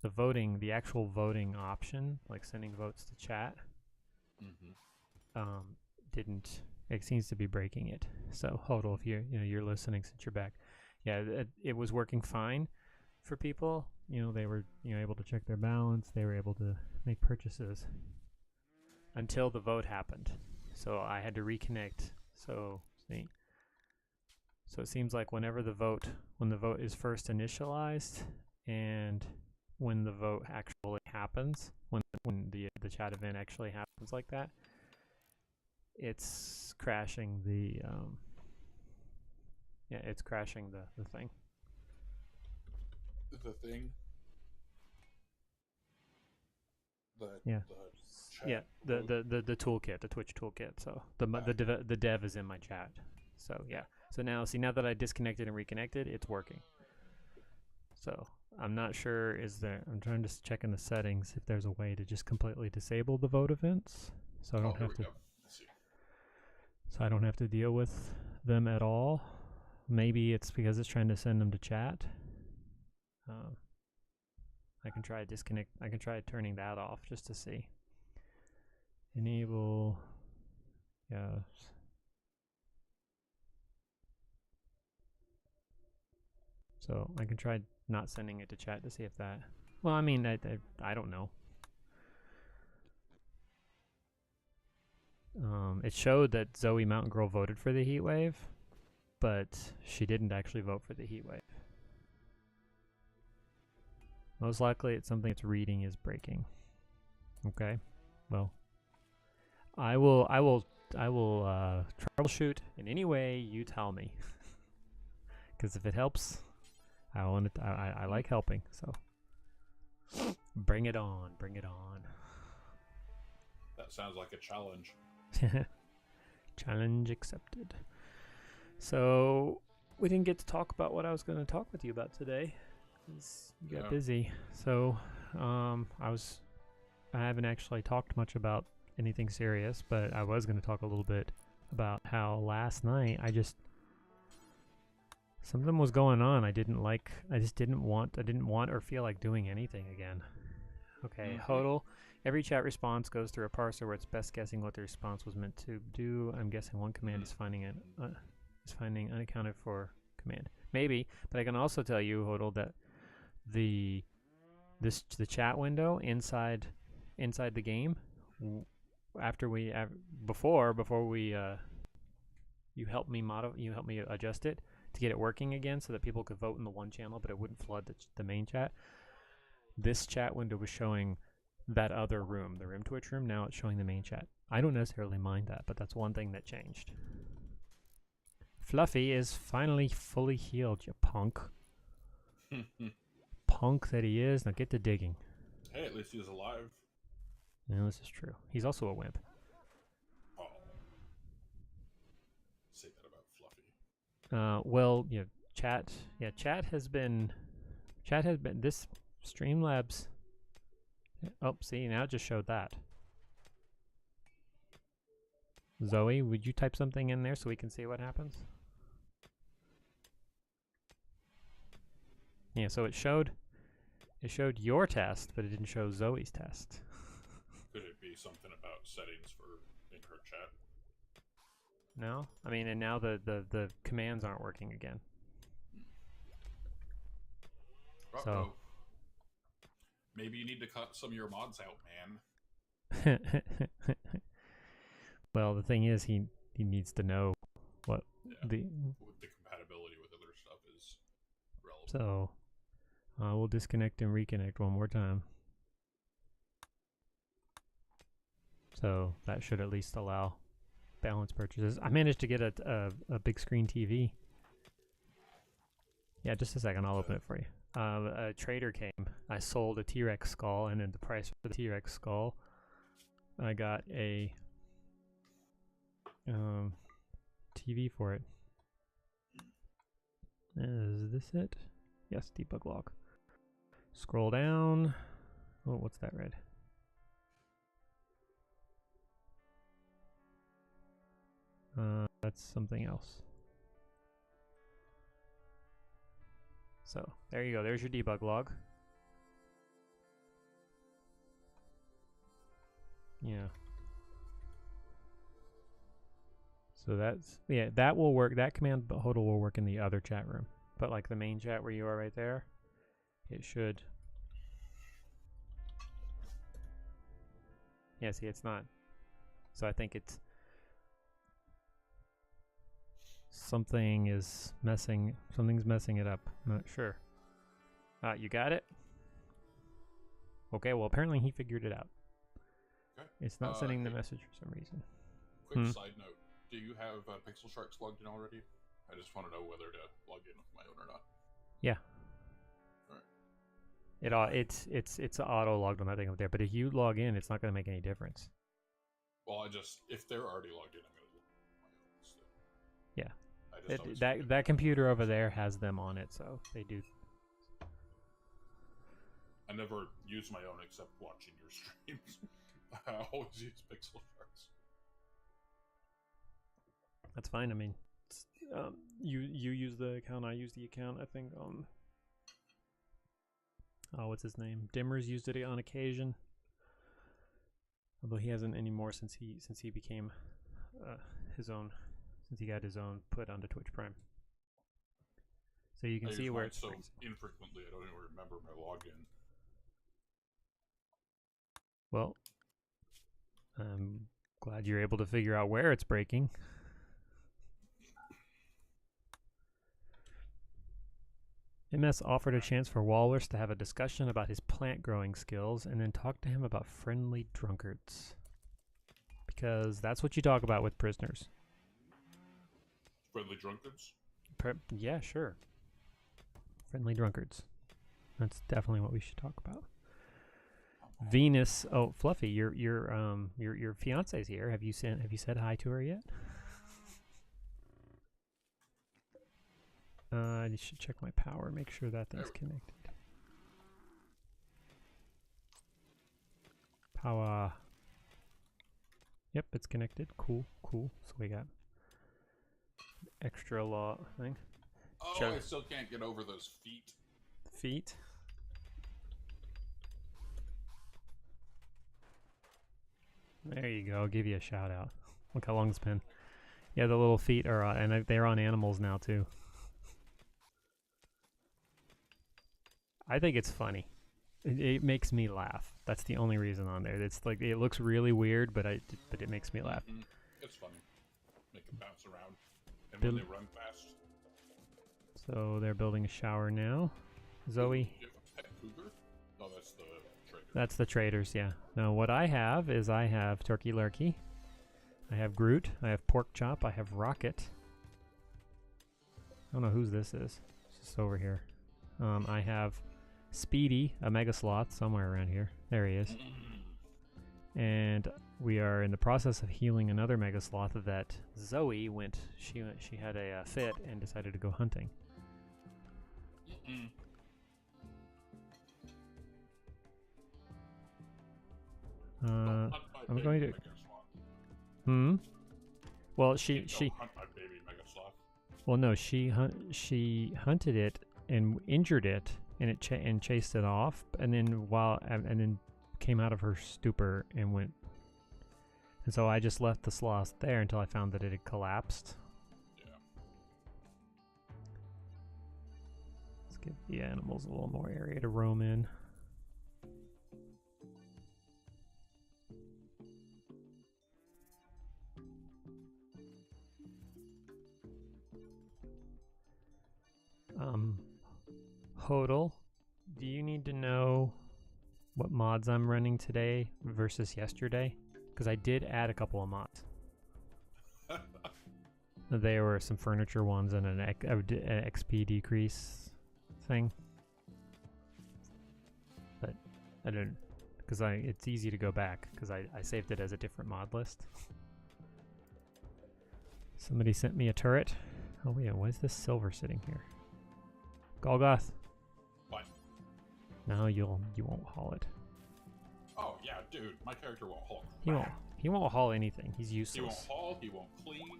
voting, the actual voting option, like sending votes to chat, didn't. It seems to be breaking it. So Hodel, if you're listening since you're back, yeah, it was working fine for people. They were able to check their balance. They were able to make purchases until the vote happened. So I had to reconnect. So it seems like when the vote is first initialized and when the vote actually happens, when the chat event actually happens like that, it's crashing the it's crashing the thing. The thing? The toolkit, the Twitch toolkit. So the dev is in my chat. So yeah. So now now that I disconnected and reconnected, it's working. So I'm not sure I'm trying to check in the settings if there's a way to just completely disable the vote events. So I don't have to. So I don't have to deal with them at all. Maybe it's because it's trying to send them to chat. I can try turning that off just to see. Enable. Yes. So I can try not sending it to chat to see if that. Well, I mean, I don't know. It showed that Zoe Mountain Girl voted for the heat wave, but she didn't actually vote for the heat wave. Most likely it's something its reading is breaking. Okay. Well, I will troubleshoot in any way you tell me. Because if it helps, I want it. I like helping. So bring it on. Bring it on. That sounds like a challenge. Challenge accepted. So we didn't get to talk about what I was going to talk with you about today. 'Cause you got busy. So I haven't actually talked much about anything serious, but I was going to talk a little bit about how last night something was going on. I didn't want or feel like doing anything again. Okay, HODL. Every chat response goes through a parser where it's best guessing what the response was meant to do. I'm guessing one command is finding unaccounted for command. Maybe, but I can also tell you, HODL, that the chat window inside the game, before we you helped me adjust it to get it working again so that people could vote in the one channel, but it wouldn't flood the main chat. This chat window was showing that other room, the RimTwitch room. Now it's showing the main chat. I don't necessarily mind that, but that's one thing that changed. Fluffy is finally fully healed, you punk. Punk that he is. Now get to digging. Hey, at least he's alive. No, this is true. He's also a wimp. Oh. Say that about Fluffy. Well, chat has been this Streamlabs. Oh, see, now it just showed that. Zoe, would you type something in there so we can see what happens? Yeah, so it showed your test, but it didn't show Zoe's test. Could it be something about settings in her chat? No? I mean, and now the commands aren't working again. Uh-oh. So maybe you need to cut some of your mods out, man. Well, the thing is, he needs to know what the compatibility with other stuff is relevant. So we'll disconnect and reconnect one more time. So that should at least allow balance purchases. I managed to get a big screen TV. Yeah, just a second. I'll open it for you. A trader came. I sold a T-Rex skull, and in the price for the T-Rex skull, I got a TV for it. Is this it? Yes, debug log. Scroll down. Oh, what's that red? That's something else. So there you go. There's your debug log. Yeah. So that will work. That command HODL will work in the other chat room. But like the main chat where you are right there, it should. Yeah, see, it's not. So I think it's something's messing it up. I'm not sure. You got it? Okay, well apparently he figured it out. Okay. It's not sending the message for some reason. Quick side note. Do you have Pixel Sharks logged in already? I just want to know whether to log in with my own or not. Yeah. Alright. It's auto logged on that thing up there, but if you log in, it's not going to make any difference. Well, if they're already logged in, I'm going to look at my own instead. Yeah. That computer over there has them on it, so they do. I never use my own except watching your streams. I always use Pixel Sharks. That's fine. I mean, you use the account, I use the account. I think what's his name? Dimmer's used it on occasion, although he hasn't anymore since he became his own. Since he got his own put onto Twitch Prime. So you can see where it's so infrequently. I don't even remember my login. Well, I'm glad you're able to figure out where it's breaking. MS offered a chance for Walrus to have a discussion about his plant growing skills and then talk to him about friendly drunkards. because that's what you talk about with prisoners. Friendly drunkards? Yeah, sure. Friendly drunkards. That's definitely what we should talk about. Venus. Oh, Fluffy, your fiance's here. Have you said hi to her yet? I should check my power, make sure that thing's connected. Power. Yep, it's connected. Cool. So we got extra law thing. Oh, I still can't get over those feet. Feet. There you go. I'll give you a shout out. Look how long it's been. Yeah, the little feet are and they're on animals now too. I think it's funny. It makes me laugh. That's the only reason on there. It's like it looks really weird, but it makes me laugh. It's funny. Make them bounce around, and when they run fast. So they're building a shower now. Zoe. Do you have a pet cougar? No, that's the trader. That's the traders, yeah. Now what I have is I have Turkey Lurkey. I have Groot. I have Pork Chop. I have Rocket. I don't know whose this is. It's just over here. I have Speedy, a Mega Sloth, somewhere around here. There he is. And we are in the process of healing another Mega Sloth that Zoe went. She had a fit and decided to go hunting. I'm going to. Well, she. Hunt my baby Mega Sloth. Well, no, she hunted it and injured it, and it chased it off, and then came out of her stupor and went. And so I just left the sloth there until I found that it had collapsed. Yeah. Let's give the animals a little more area to roam in. Hodel, do you need to know what mods I'm running today versus yesterday? Because I did add a couple of mods. There were some furniture ones and an XP decrease thing. But I didn't, because it's easy to go back because I saved it as a different mod list. Somebody sent me a turret. Oh yeah, why is this silver sitting here? Golgoth. What? No, you won't haul it. Oh yeah, dude, my character won't haul. He won't haul anything. He's useless. He won't haul. He won't clean.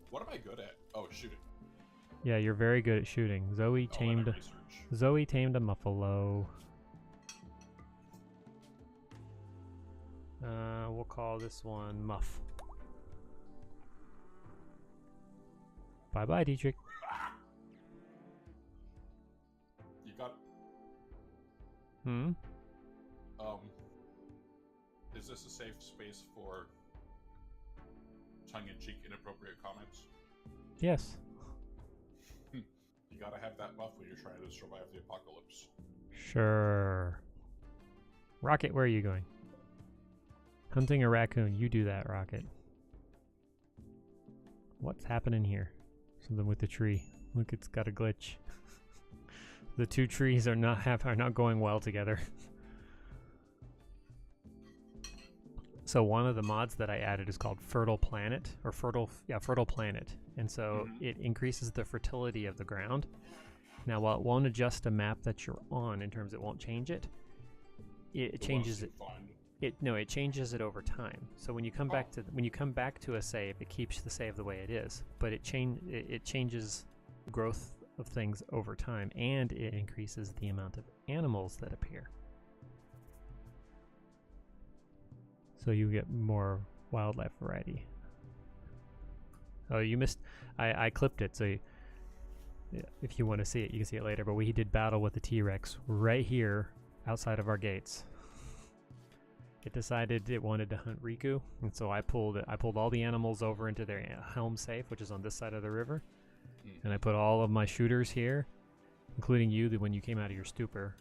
What am I good at? Oh, shooting. Yeah, you're very good at shooting. Zoe tamed a muffalo. We'll call this one Muff. Bye bye, Dietrich. You got. Is this a safe space for tongue-in-cheek, inappropriate comments? Yes. You gotta have that buff when you're trying to survive the apocalypse. Sure. Rocket, where are you going? Hunting a raccoon. You do that, Rocket. What's happening here? Something with the tree. Look, it's got a glitch. The two trees are not going well together. So one of the mods that I added is called Fertile Planet, or Fertile Planet. And so it increases the fertility of the ground. Now, while it won't adjust a map that you're on in terms it won't change it, it changes it. It changes it over time. So when you come back to a save, it keeps the save the way it is, but it changes growth of things over time, and it increases the amount of animals that appear. So you get more wildlife variety. Oh, you missed. I clipped it, so if you want to see it, you can see it later. But we did battle with the T-Rex right here outside of our gates. It decided it wanted to hunt Riku, and so I pulled all the animals over into their helm safe, which is on this side of the river, and I put all of my shooters here, including you when you came out of your stupor.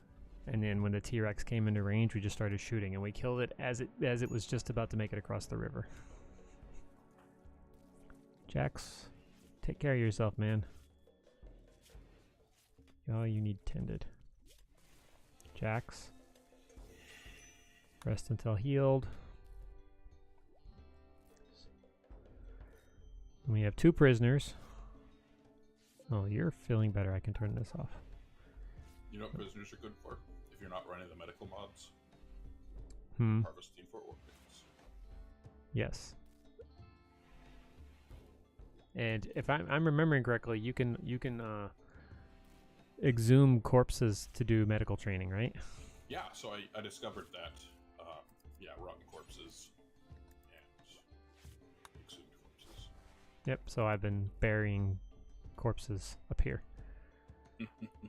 And then when the T-Rex came into range, we just started shooting, and we killed it as it was just about to make it across the river. Jax, take care of yourself, man. Oh, you need tended. Jax, rest until healed. And we have 2 prisoners. Oh, you're feeling better. I can turn this off. You know what prisoners are good for? If you're not running the medical mods. Hmm. Harvesting for organs. Yes. And if I'm remembering correctly, you can exhume corpses to do medical training, right? Yeah, so I discovered that. Yeah, rotten corpses and exhumed corpses. Yep. So I've been burying corpses up here.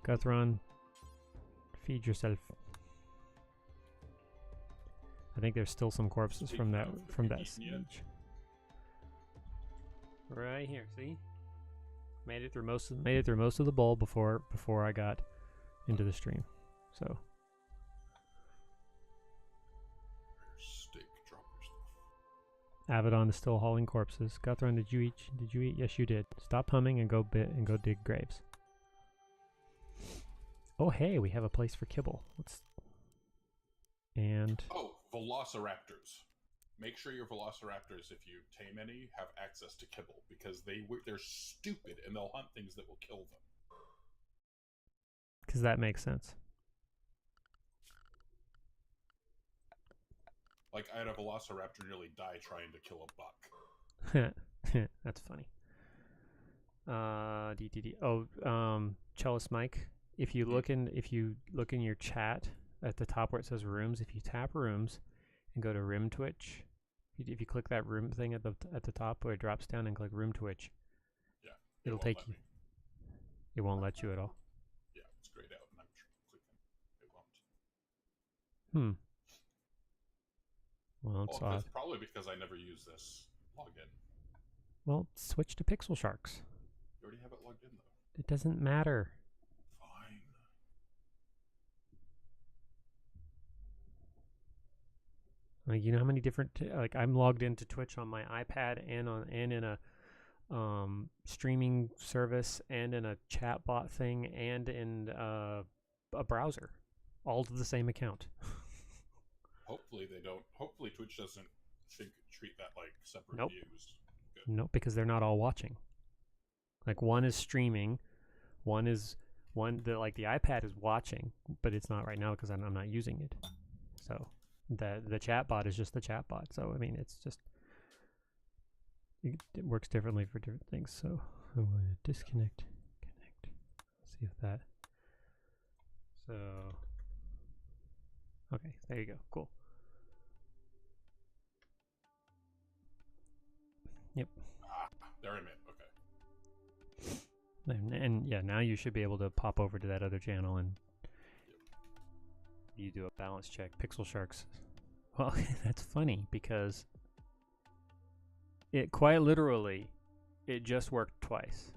Guthron, feed yourself. I think there's still some corpses from that siege. Right here, see? Made it through most of the bowl before I got into the stream. So Steak dropper stuff. Avedon is still hauling corpses. Guthron, did you eat? Yes, you did. Stop humming and go dig graves. Oh, hey, we have a place for kibble. Oh, velociraptors. Make sure your velociraptors, if you tame any, have access to kibble, because they're stupid and they'll hunt things that will kill them. Because that makes sense. Like, I had a velociraptor nearly die trying to kill a buck. That's funny. Cellist Mike, if you look in your chat at the top where it says rooms, if you tap rooms and go to Rim Twitch, if you click that room thing at the top where it drops down and click Room Twitch, yeah, it'll take you. It won't let you at all. Yeah, it's grayed out, and I'm clicking. It won't. Well, it's odd. That's probably because I never use this login. Well, switch to Pixel Sharks. You already have it logged in, though. It doesn't matter. Fine. Like, you know how many different like I'm logged into Twitch on my iPad and in a streaming service and in a chat bot thing and in a browser, all to the same account. Hopefully they don't. Hopefully Twitch doesn't treat that like separate Nope. views. Good. Nope, because they're not all watching. Like, one is streaming, the iPad is watching, but it's not right now because I'm not using it. So the chat bot is just the chat bot. So I mean, it's just it works differently for different things. So I'm going to disconnect, connect. See if that. So okay, there you go. Cool. Yep. There I am. Okay. And yeah, now you should be able to pop over to that other channel and you do a balance check. Pixel Sharks. Well, that's funny because it quite literally, it just worked twice.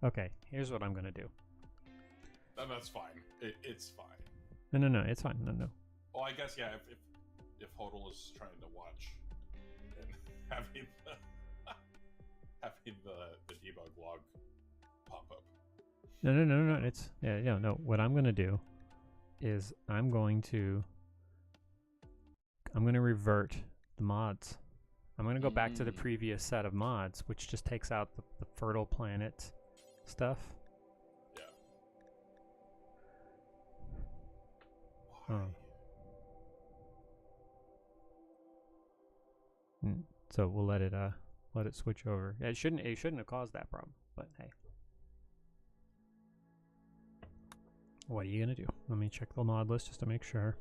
Okay, here's what I'm gonna do. And that's fine. It's fine. No, it's fine. No. Well, I guess yeah. If Hodel is trying to watch and having the debug log pop up. No. It's no. What I'm gonna do is I'm gonna revert the mods. I'm gonna go back to the previous set of mods, which just takes out the fertile planet stuff. Yeah. So we'll let it switch over. It shouldn't have caused that problem, but hey. What are you gonna do? Let me check the mod list just to make sure.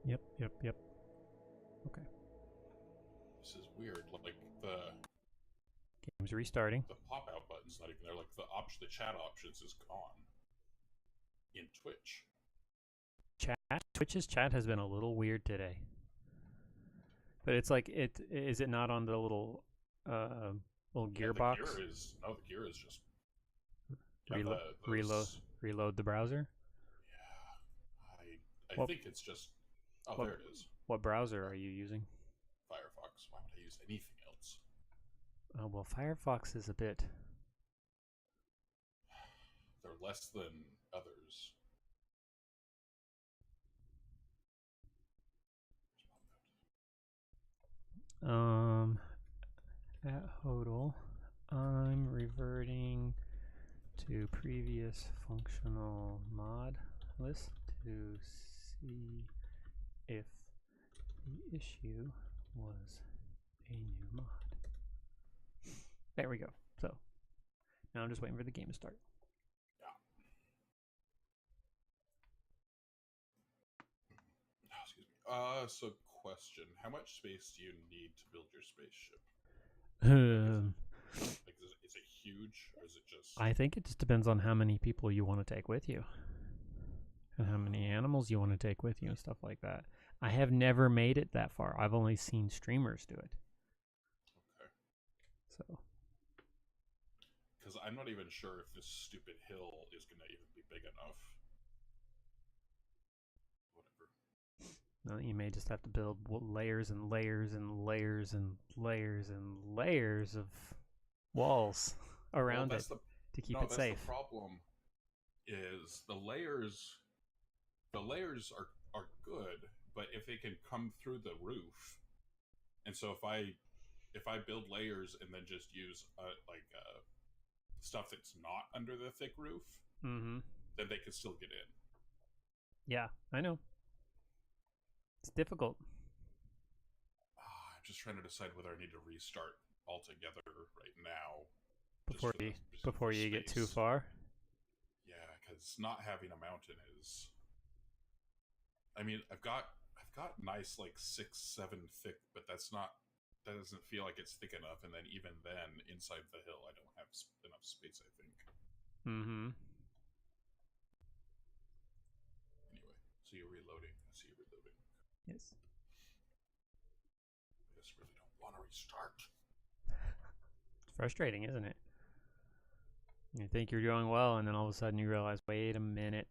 Yep. Okay. This is weird. Like the game's restarting. The pop out button's not even there. Like the chat options is gone in Twitch. Twitch's chat has been a little weird today. But it's like is it not on the little gearbox? The gear is just reload the browser. Yeah, I think it's just Oh, What there it is. what browser are you using? Firefox. Why would I use anything else? Oh well, Firefox is a bit. They're less than others. At HODL, I'm reverting to previous functional mod list to see if the issue was a new mod. There we go. So now I'm just waiting for the game to start. Yeah. Oh, excuse me. So question: how much space do you need to build your spaceship? Like, is it huge, or is it just? I think it just depends on how many people you want to take with you, and how many animals you want to take with you, and stuff like that. I have never made it that far. I've only seen streamers do it. Okay. So. Because I'm not even sure if this stupid hill is going to even be big enough. Whatever. No, you may just have to build layers and layers and layers and layers and layers of walls around it to keep it safe. The problem is the layers. The layers are good, but if they can come through the roof, and so if I build layers and then just use stuff that's not under the thick roof, then they can still get in. Yeah, I know. It's difficult. I'm just trying to decide whether I need to restart altogether right now. Before you get too far? Yeah, because not having a mountain is... I mean, I've got nice, like, 6, 7 thick, but that doesn't feel like it's thick enough, and then even then, inside the hill, I don't have enough space, I think. Mm-hmm. Anyway, so you're reloading. I see you reloading. Yes. I just really don't want to restart. It's frustrating, isn't it? You think you're doing well, and then all of a sudden you realize, wait a minute,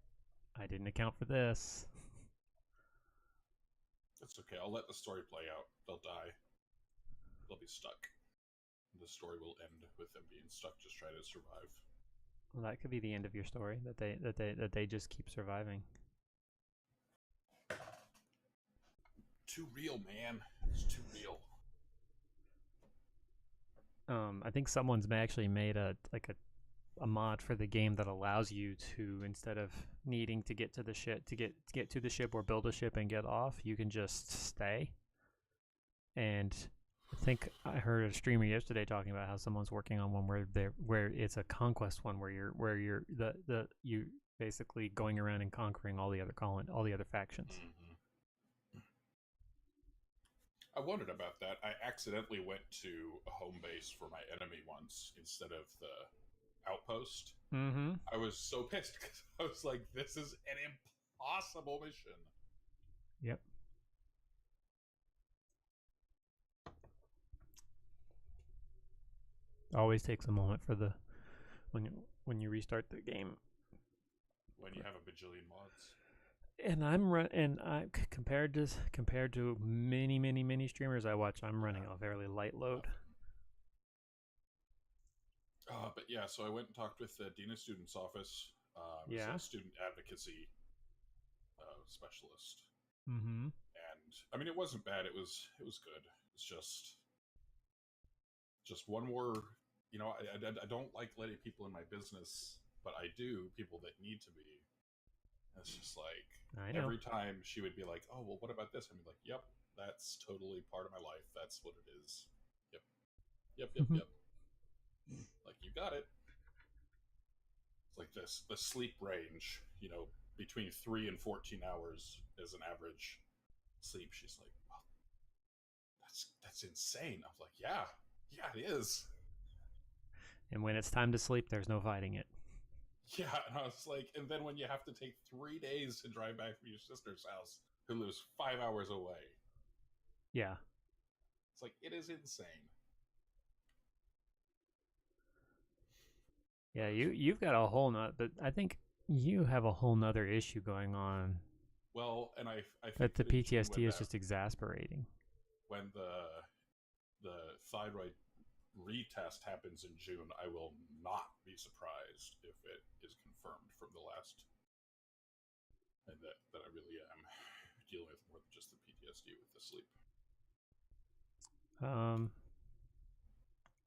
I didn't account for this. It's okay. I'll let the story play out. They'll die. They'll be stuck. The story will end with them being stuck, just trying to survive. Well, that could be the end of your story. That they just keep surviving. Too real, man. It's too real. I think someone's actually made a mod for the game that allows you to, instead of needing to get to the ship to get to the ship or build a ship and get off, you can just stay. And I think I heard a streamer yesterday talking about how someone's working on one where it's a conquest one where you're you basically going around and conquering all the other factions. Mm-hmm. I wondered about that. I accidentally went to a home base for my enemy once instead of the outpost. Mm-hmm. I was so pissed because I was like, this is an impossible mission. Yep. Always takes a moment for the when you restart the game. When you have a bajillion mods. And compared to many streamers I watch, I'm running a fairly light load. But yeah, so I went and talked with the Dean of Students office. Yeah. A student advocacy specialist. Mm-hmm. And I mean, it wasn't bad. It was good. It's just one more. You know, I don't like letting people in my business, but I do, people that need to be. It's just like every time she would be like, "Oh, well, what about this?" I'd be like, "Yep, that's totally part of my life. That's what it is. Yep." Like, you got it. It's like the sleep range, you know, between 3 and 14 hours is an average sleep. She's like, "Well, that's insane." I was like, "Yeah, it is." And when it's time to sleep, there's no fighting it. Yeah, and I was like, and then when you have to take 3 days to drive back from your sister's house, who lives 5 hours away. Yeah. It's like, it is insane. Yeah, you've got a whole nother, but I think you have a whole nother issue going on Well, and I think But the that in June PTSD is just exasperating. when the thyroid retest happens in June, I will not be surprised if it is confirmed from the last, and that I really am dealing with more than just the PTSD with the sleep.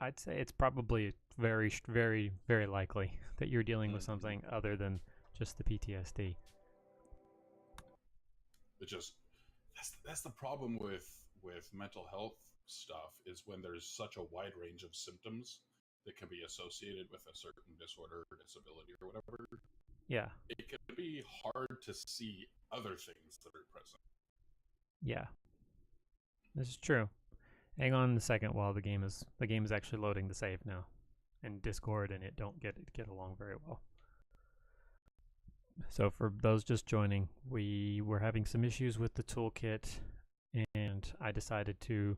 I'd say it's probably very, very, very likely that you're dealing with something other than just the PTSD. It just that's the problem with mental health stuff, is when there's such a wide range of symptoms that can be associated with a certain disorder or disability or whatever. Yeah. It can be hard to see other things that are present. Yeah. This is true. Hang on a second while the game is actually loading the save now. And Discord and it don't get along very well. So for those just joining, we were having some issues with the toolkit, and I decided to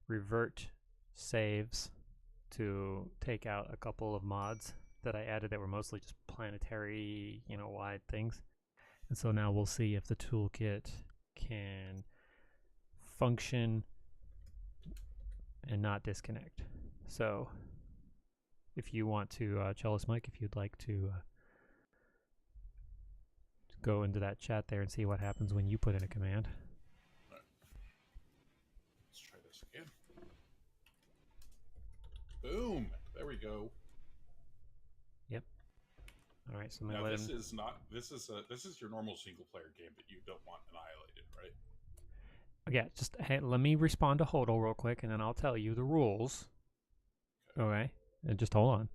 revert saves to take out a couple of mods that I added that were mostly just planetary, wide things. And so now we'll see if the toolkit can function and not disconnect. So if you want to, Cellist Mike, if you'd like to go into that chat there and see what happens when you put in a command. Right. Let's try this again. Boom! There we go. Yep. All right. So now this is not. This is your normal single player game that you don't want annihilated, right? Yeah. Just let me respond to Hodel real quick, and then I'll tell you the rules. Okay. And just hold on.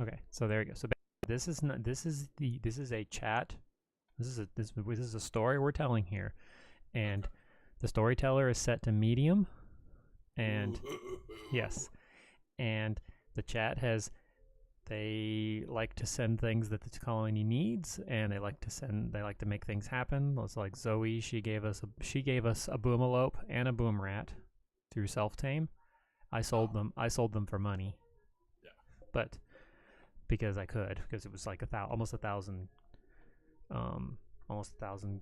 Okay, so there we go. So this is a chat. This is a story we're telling here, and the storyteller is set to medium, and yes, and the chat they like to send things that the colony needs, and they like to make things happen. It's like Zoe. She gave us a boomalope and a boom rat through self tame. I sold them for money. Yeah, but. Because it was like almost 1,000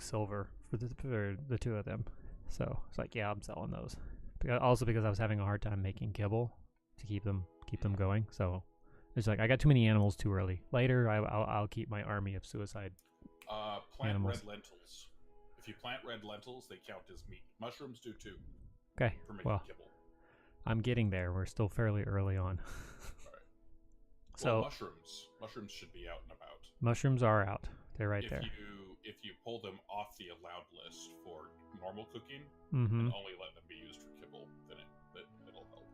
silver for the two of them. So it's like, yeah, I'm selling those. Also because I was having a hard time making kibble to keep them going. So it's like I got too many animals too early. Later, I'll keep my army of suicide animals. Red lentils. If you plant red lentils, they count as meat. Mushrooms do too. Okay. For making kibble. I'm getting there. We're still fairly early on. So mushrooms should be out and about. Mushrooms are out. They're right there. If you pull them off the allowed list for normal cooking and only let them be used for kibble, then it'll help.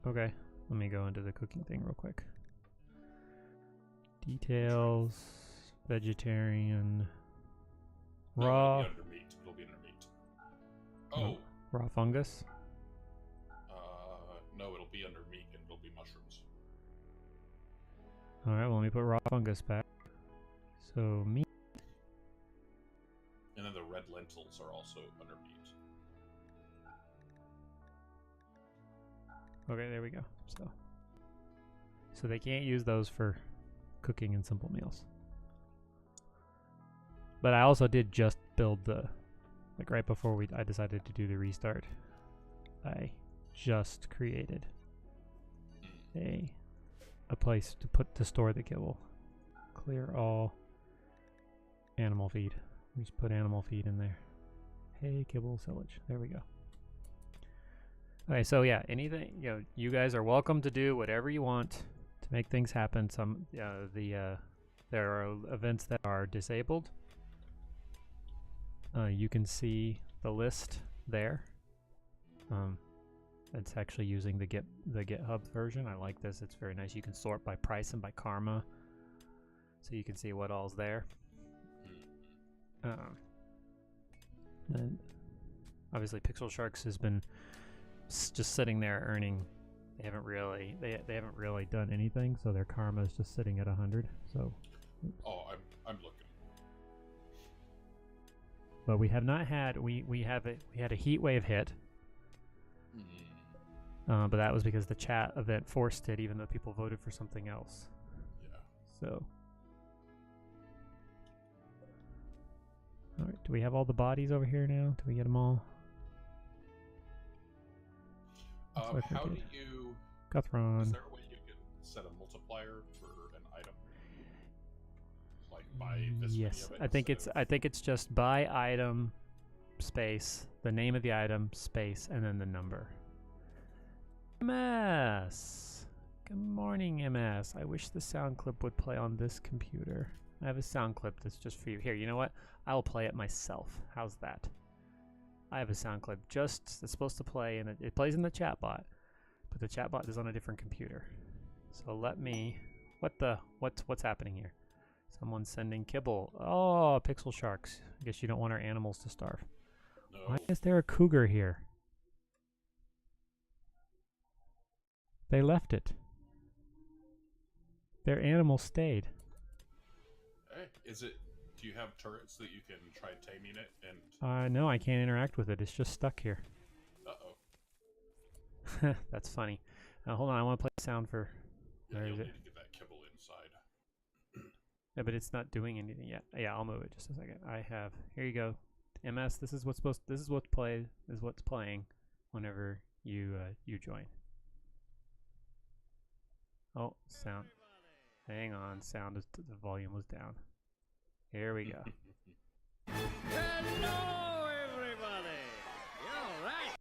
Okay, let me go into the cooking thing real quick. Details, vegetarian, raw. It'll be under meat. It'll be under meat. Oh, raw fungus. No, it'll be under meat and it'll be mushrooms. Alright, well, let me put raw fungus back. So, meat. And then the red lentils are also under meat. Okay, there we go. So they can't use those for cooking and simple meals. But I also did just build right before I decided to do the restart, I just created a place to store the kibble. Clear all animal feed. We just put animal feed in there. Hey, kibble silage. There we go. Okay, so yeah, anything, you guys are welcome to do whatever you want to make things happen. There are events that are disabled. You can see the list there. It's actually using the GitHub version. I like this. It's very nice. You can sort by price and by karma, so you can see what all's there. And obviously, Pixel Sharks has been just sitting there earning. They haven't really done anything, so their karma is just sitting at 100. So. Oops. Oh, I'm looking. But we have not had we had a heat wave hit. But that was because the chat event forced it, even though people voted for something else. Yeah. So. All right. Do we have all the bodies over here now? Do we get them all? Like how do you? Guthron. Is there a way you can set a multiplier for an item? Like buy this many of it? I think it's just buy item space, the name of the item space, and then the number. MS. Good morning, MS. I wish the sound clip would play on this computer. I have a sound clip that's just for you. Here, you know what? I'll play it myself. How's that? I have a sound clip just that's supposed to play, and it plays in the chat bot, but the chat bot is on a different computer. So let me. What's happening here? Someone's sending kibble. Oh, pixel sharks. I guess you don't want our animals to starve. No. Why is there a cougar here? They left it. Their animal stayed. Hey, do you have turrets that you can try taming it? And no, I can't interact with it. It's just stuck here. Uh-oh. That's funny. Hold on, I want to play the sound for... Yeah, where you'll is it? need to get that kibble inside. Yeah, but it's not doing anything yet. Yeah, I'll move it just a second. I have... Here you go. MS, this is what's playing whenever you join. Oh, sound. Hang on, the volume was down. Here we go. Hello, everybody. You all right?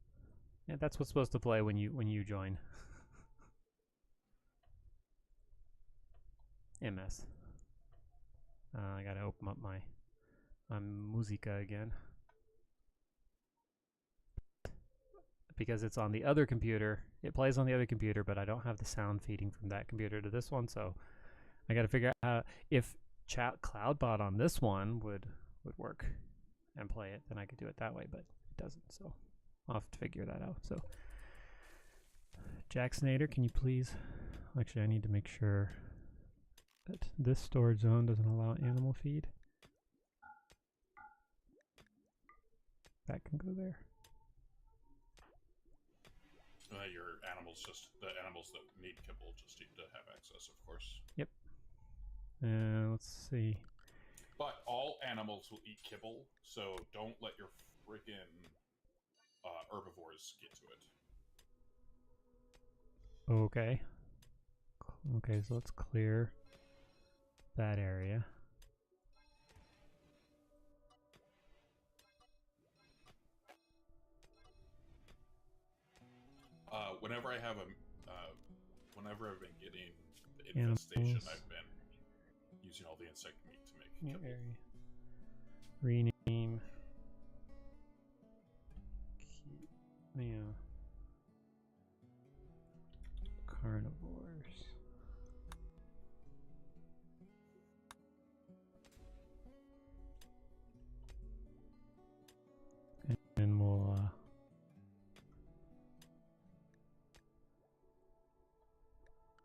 Yeah, that's what's supposed to play when you join. MS. I gotta open up my Musica again. Because it's on the other computer. It plays on the other computer, but I don't have the sound feeding from that computer to this one, so I gotta figure out how, if chat CloudBot on this one would work and play it, then I could do it that way, but it doesn't, so I'll have to figure that out. So Jacksonator, can you please, actually I need to make sure that this storage zone doesn't allow animal feed. That can go there. Your animals, the animals that need kibble just need to have access, of course. Yep. Let's see. But all animals will eat kibble, so don't let your freaking herbivores get to it. Okay. Okay, so let's clear that area. Whenever I've been getting the infestation, I've been using all the insect meat to make kibble. Rename. Yeah. Carnivores. And we'll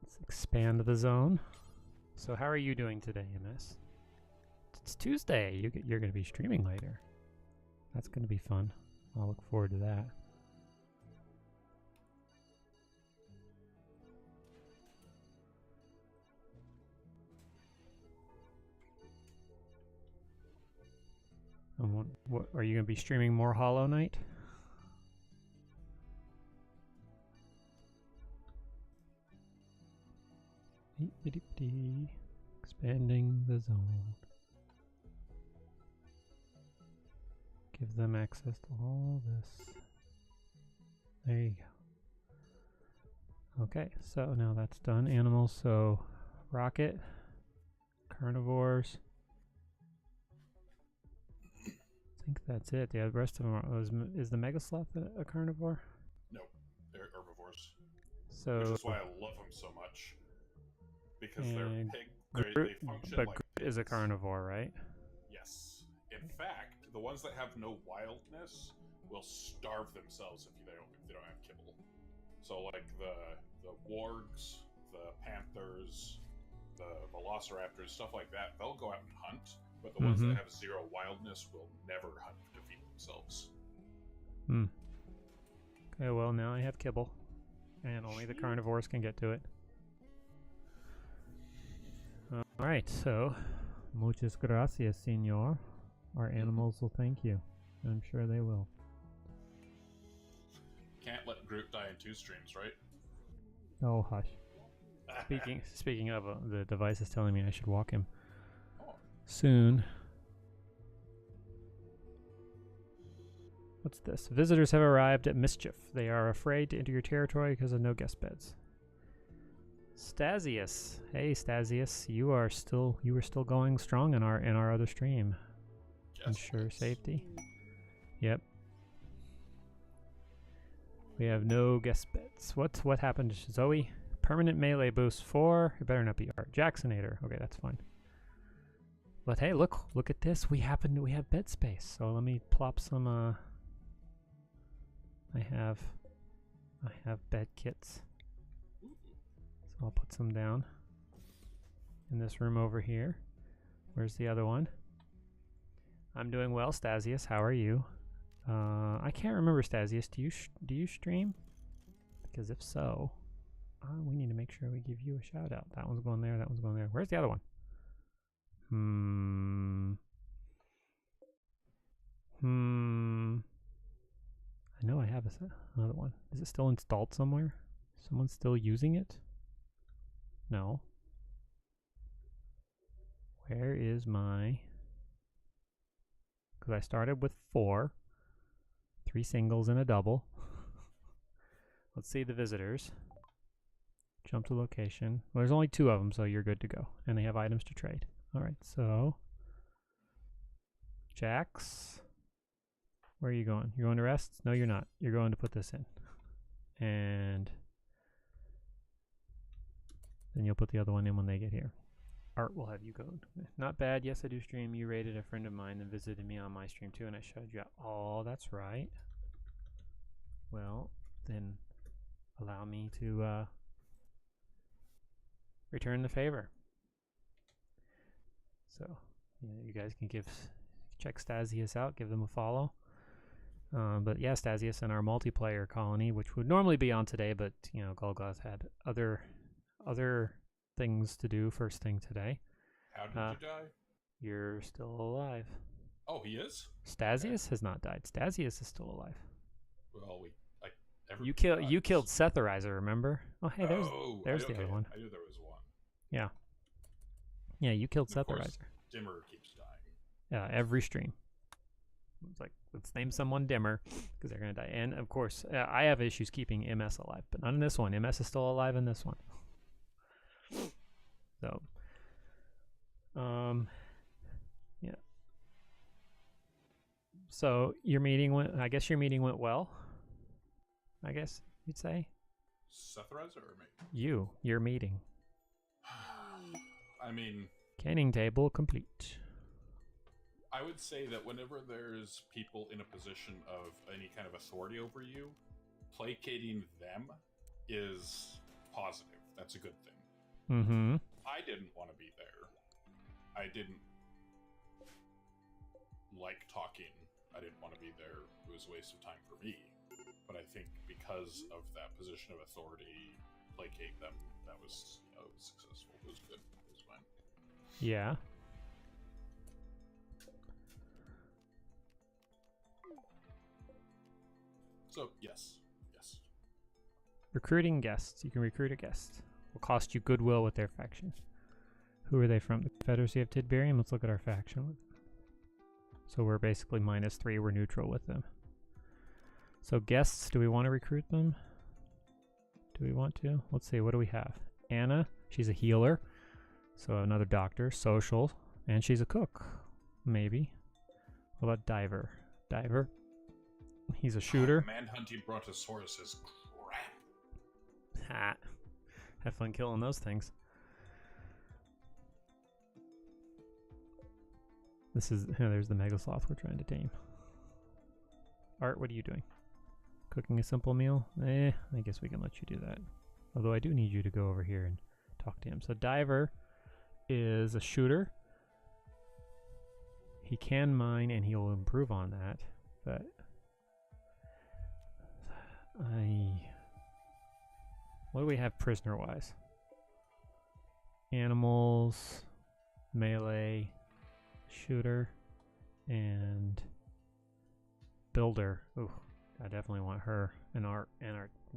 let's expand the zone. So how are you doing today, MS? It's Tuesday. You're going to be streaming later. That's going to be fun. I'll look forward to that. And what are you going to be streaming more Hollow Knight? Expanding the zone. Give them access to all this. There you go. Okay, so now that's done. Animals, so rocket, carnivores. I think that's it. The rest of them are. Is the Megasloth a carnivore? No, they're herbivores. So which is why I love them so much. Because they're pig. They function but like Groot is a carnivore, right? Yes. In fact, the ones that have no wildness will starve themselves if they don't have kibble. So like the wargs, the panthers, the velociraptors, stuff like that, they'll go out and hunt. But the ones that have zero wildness will never hunt to feed themselves. Okay, well now I have kibble. and only the carnivores can get to it. Alright, so muchas gracias, senor. Our animals will thank you. I'm sure they will. Can't let Groot die in 2 streams, right? Oh, hush. Speaking of, the device is telling me I should walk him soon. What's this? Visitors have arrived at Mischief. They are afraid to enter your territory because of no guest beds. Stasius. Hey, Stasius. You were still going strong in our other stream. Ensure safety. Yep. We have no guest beds. What happened to Zoe? Permanent melee boost 4. It better not be Art. Jacksonator. Okay, that's fine. But hey, look at this. We have bed space. So let me plop some I have bed kits. So I'll put some down in this room over here. Where's the other one? I'm doing well, Stasius. How are you? I can't remember, Stasius. Do you stream? Because if so, we need to make sure we give you a shout out. That one's going there. That one's going there. Where's the other one? I know I have another one. Is it still installed somewhere? Someone's still using it? No. Where is my... Because I started with 4. 3 singles and a double. Let's see the visitors. Jump to location. Well, there's only 2 of them, so you're good to go. And they have items to trade. Alright, so... Jax... Where are you going? You're going to rest? No, you're not. You're going to put this in. And... then you'll put the other one in when they get here. Art will have you go. Not bad. Yes, I do stream. You rated a friend of mine and visited me on my stream too, and I showed you. Oh, that's right. Well, then allow me to return the favor. So, yeah, you guys can check Stasius out, give them a follow. But yeah, Stasius and our multiplayer colony, which would normally be on today, but you know, Golgoth had other things to do first thing today. How did you die? You're still alive. Oh, he is? Stasius has not died. Stasius is still alive. Well, you killed Setherizer, remember? Oh, hey, there's the other one. I knew there was one. Yeah. Yeah, you killed And of Setherizer. course, Dimmer keeps dying. Yeah, every stream. It's like, let's name someone Dimmer, because they're going to die. And, of course, I have issues keeping MS alive, but not in this one. MS is still alive in this one. So, yeah. So, I guess your meeting went well, I guess you'd say? Setherizer or me? Your meeting. I mean... Canning table complete. I would say that whenever there's people in a position of any kind of authority over you, placating them is positive. That's a good thing. Mm-hmm. I didn't want to be there. I didn't like talking. I didn't want to be there. It was a waste of time for me. But I think because of that position of authority, placate them, that was, successful. It was good. It was fine. Yeah. So, yes. Recruiting guests. You can recruit a guest. Will cost you goodwill with their faction. Who are they from? The Confederacy of Tidbarium? Let's look at our faction. So we're basically -3. We're neutral with them. So guests, do we want to recruit them? Do we want to? Let's see, what do we have? Anna, she's a healer. So another doctor, social, and she's a cook. Maybe. What about Diver? Diver? He's a shooter. Manhunting Brontosaurus is crap. Ha. Have fun killing those things. There's the Megasloth we're trying to tame. Art, what are you doing? Cooking a simple meal? I guess we can let you do that. Although I do need you to go over here and talk to him. So Diver is a shooter. He can mine and he'll improve on that. But What do we have prisoner-wise? Animals, melee, shooter, and builder. Ooh, I definitely want her and art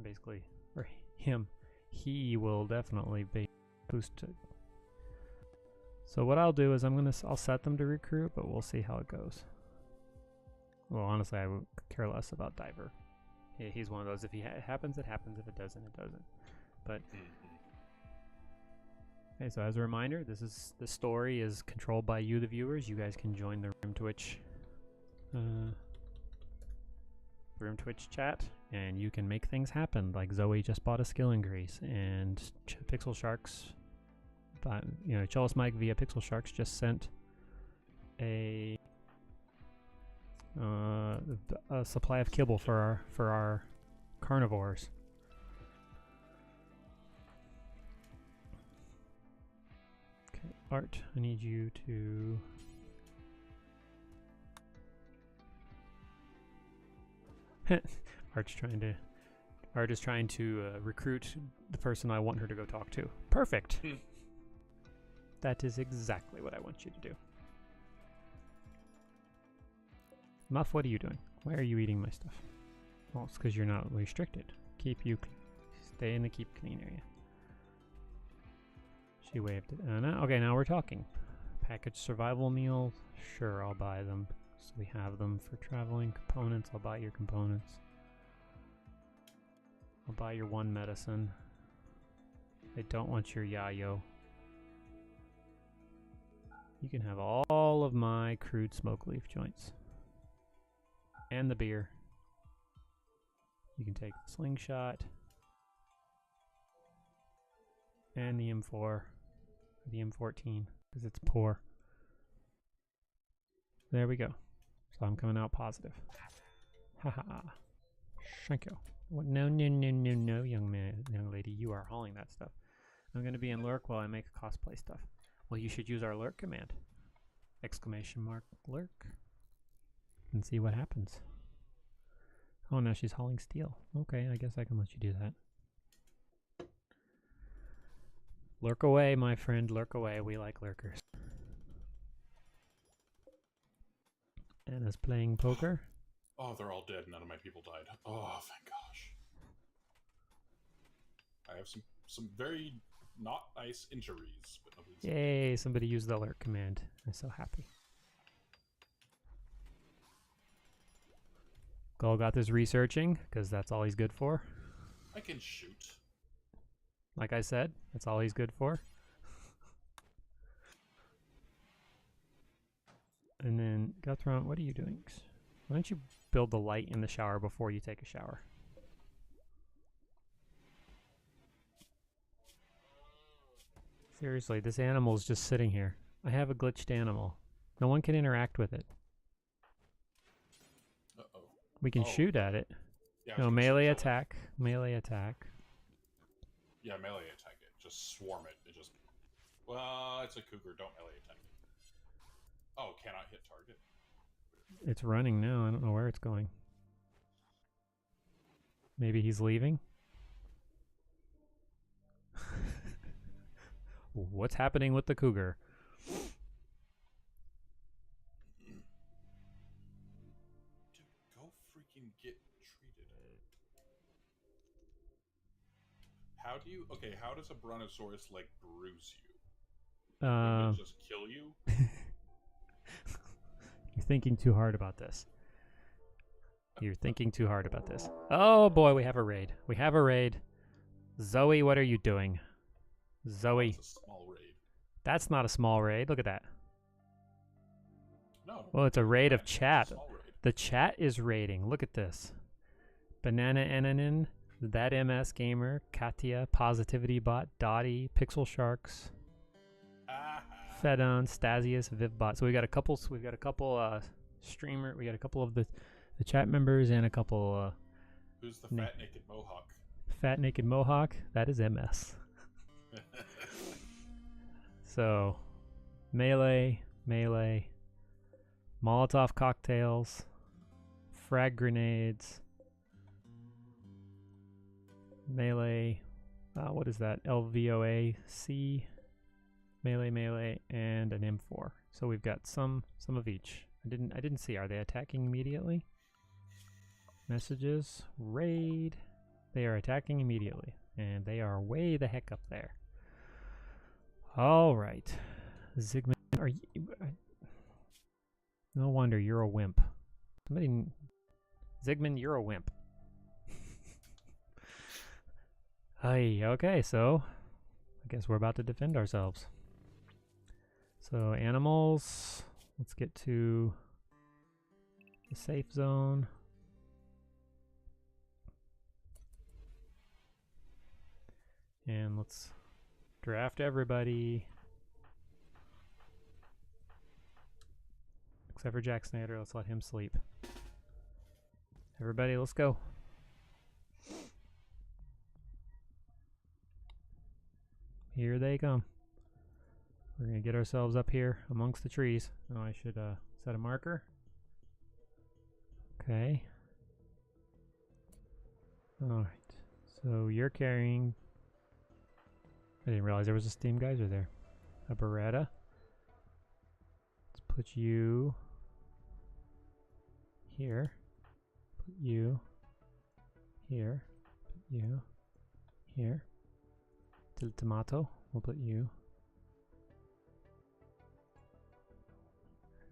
basically, or him. He will definitely be boosted. So what I'll do is I'll set them to recruit, but we'll see how it goes. Well, honestly, I would care less about diver. He's one of those. If it happens, it happens. If it doesn't, it doesn't. But okay, so as a reminder, the story is controlled by you, the viewers. You guys can join the RimTwitch chat, and you can make things happen. Like Zoe just bought a skill increase, and Pixel Sharks, but Chalice Mike via Pixel Sharks just sent a supply of kibble for our carnivores. Okay, Art, I need you to Art is trying to recruit the person I want her to go talk to. Perfect. That is exactly what I want you to do. Muff, what are you doing? Why are you eating my stuff? Well, it's because you're not restricted. Stay in the keep clean area. She waved it. Okay, now we're talking. Package survival meals. Sure, I'll buy them. So we have them for traveling. Components, I'll buy your components. I'll buy your one medicine. I don't want your yayo. You can have all of my crude smoke leaf joints. And the beer. You can take the slingshot. And the M4. Or the M14. Because it's poor. There we go. So I'm coming out positive. Haha. Thank you. What? No, young lady. You are hauling that stuff. I'm going to be in lurk while I make cosplay stuff. Well, you should use our lurk command. Exclamation mark lurk. And see what happens. Oh, now she's hauling steel. Okay, I guess I can let you do that. Lurk away, my friend. Lurk away. We like lurkers. Anna's playing poker. Oh, they're all dead. None of my people died. Oh, thank gosh. I have some very not nice injuries, but nobody's... Yay, somebody used the alert command. I'm so happy. Gull got this researching, because that's all he's good for. I can shoot. Like I said, that's all he's good for. And then, Guthron, what are you doing? Why don't you build the light in the shower before you take a shower? Seriously, this animal is just sitting here. I have a glitched animal. No one can interact with it. Uh-oh. We can shoot at it. Yeah, no, melee attack. Melee attack. Yeah, melee attack it. Just swarm it. It just... Well, it's a cougar. Don't melee attack it. Oh, cannot hit target. It's running now. I don't know where it's going. Maybe he's leaving? What's happening with the cougar? Dude, go freaking get treated. How do you... Okay, how does a brontosaurus, like, bruise you? Does it just kill you? You're thinking too hard about this. You're thinking too hard about this. Oh boy, we have a raid. We have a raid. Zoe, what are you doing? Zoe. That's a small raid. That's not a small raid. Look at that. No. Well, it's a raid of chat. Raid. The chat is raiding. Look at this. Banana Ananin, That MS Gamer, Katia, Positivity Bot, Dottie, Pixel Sharks, Fedon, Stasius, Vivbot. So we got a couple. We've got a couple streamer. We got a couple of the chat members and a couple. Who's the fat naked mohawk? Fat naked mohawk. That is MS. So, melee, Molotov cocktails, frag grenades, melee, What is that? LVOA, C, melee, and an M4. So we've got some of each. I didn't see. Are they attacking immediately? Messages, raid. They are attacking immediately, and they are way the heck up there. All right, Zygmunt, are you? No wonder you're a wimp. Zygmunt, you're a wimp. Hey, okay, so I guess we're about to defend ourselves. So animals, let's get to the safe zone. And let's draft everybody. Except for Jack Snyder, let's let him sleep. Everybody, let's go. Here they come. We're going to get ourselves up here amongst the trees. Oh, I should set a marker. Okay. Alright. So you're carrying... I didn't realize there was a Steam Geyser there. A Beretta. Let's put you here. Put you here. Put you here. Tomato. We'll put you.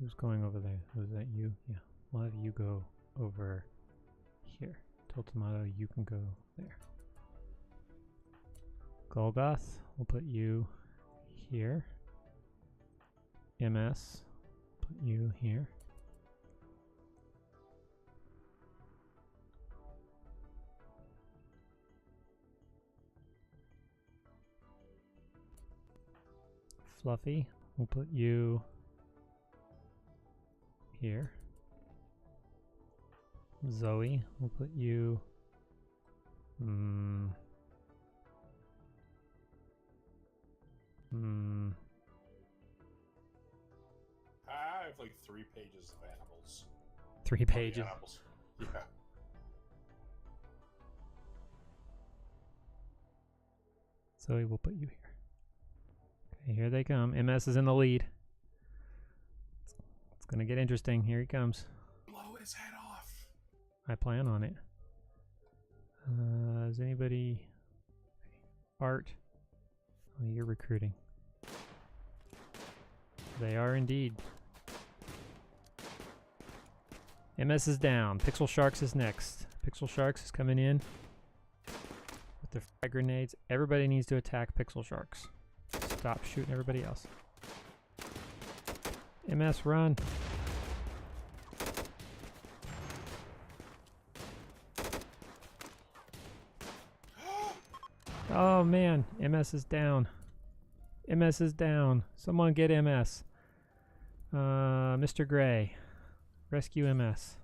Who's going over there? Was that you? Yeah. We'll have you go over here. Tomato, you can go there. Golgoth, we'll put you here. MS, put you here. Fluffy, we'll put you here. Zoe, we'll put you... I have like 3 pages of animals. 3 pages? Animals. Yeah. Zoe, we'll put you here. Okay, here they come. MS is in the lead. It's gonna get interesting. Here he comes. Blow his head off. I plan on it. Is anybody... Art? Oh, you're recruiting. They are indeed. MS is down. Pixel Sharks is next. Pixel Sharks is coming in with their frag grenades. Everybody needs to attack Pixel Sharks. Stop shooting everybody else. MS, run. Oh man, MS is down. MS is down. Someone get MS. Mr. Gray. Rescue MS.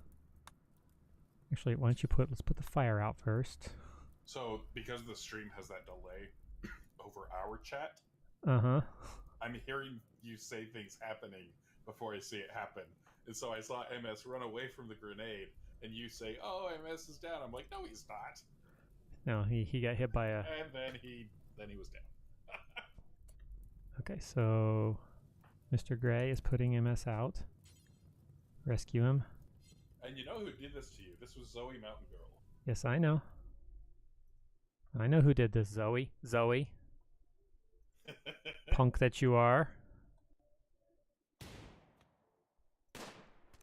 Actually, why don't you let's put the fire out first. So, because the stream has that delay over our chat, I'm hearing you say things happening before I see it happen. And so I saw MS run away from the grenade, and you say, "Oh, MS is down." I'm like, "No, he's not." No, he got hit by a... And then he was down. Okay, so Mr. Gray is putting MS out. Rescue him. And you know who did this to you? This was Zoe Mountain Girl. Yes, I know. I know who did this, Zoe. Zoe. Punk that you are.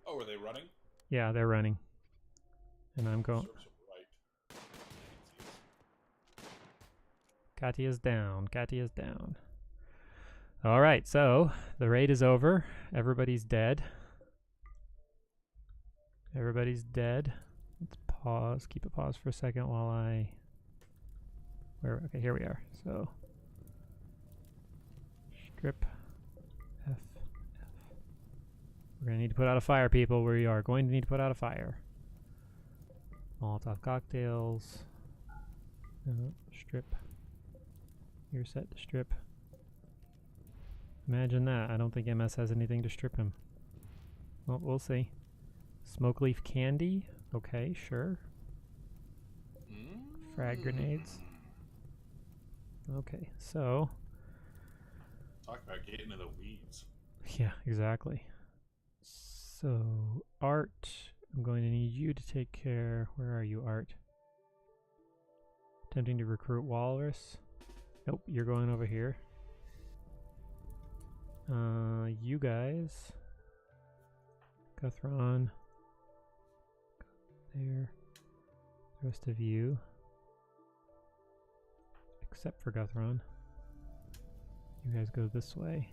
Oh, are they running? Yeah, they're running. And I'm going... Right. Katya's down. Katya's down. Alright, so the raid is over. Everybody's dead. Everybody's dead. Let's pause. Keep it paused for a second while I... Okay, here we are. So... Strip. F. We're going to need to put out a fire, people. We are going to need to put out a fire. Molotov cocktails. Strip. You're set to strip. Imagine that. I don't think MS has anything to strip him. Well, we'll see. Smoke leaf candy. Okay, sure. Frag grenades. Okay, so... Talk about getting into the weeds. Yeah, exactly. So, Art, I'm going to need you to take care... Where are you, Art? Attempting to recruit Walrus. Nope, you're going over here. You guys... Guthron. There. The rest of you. Except for Guthron. You guys go this way.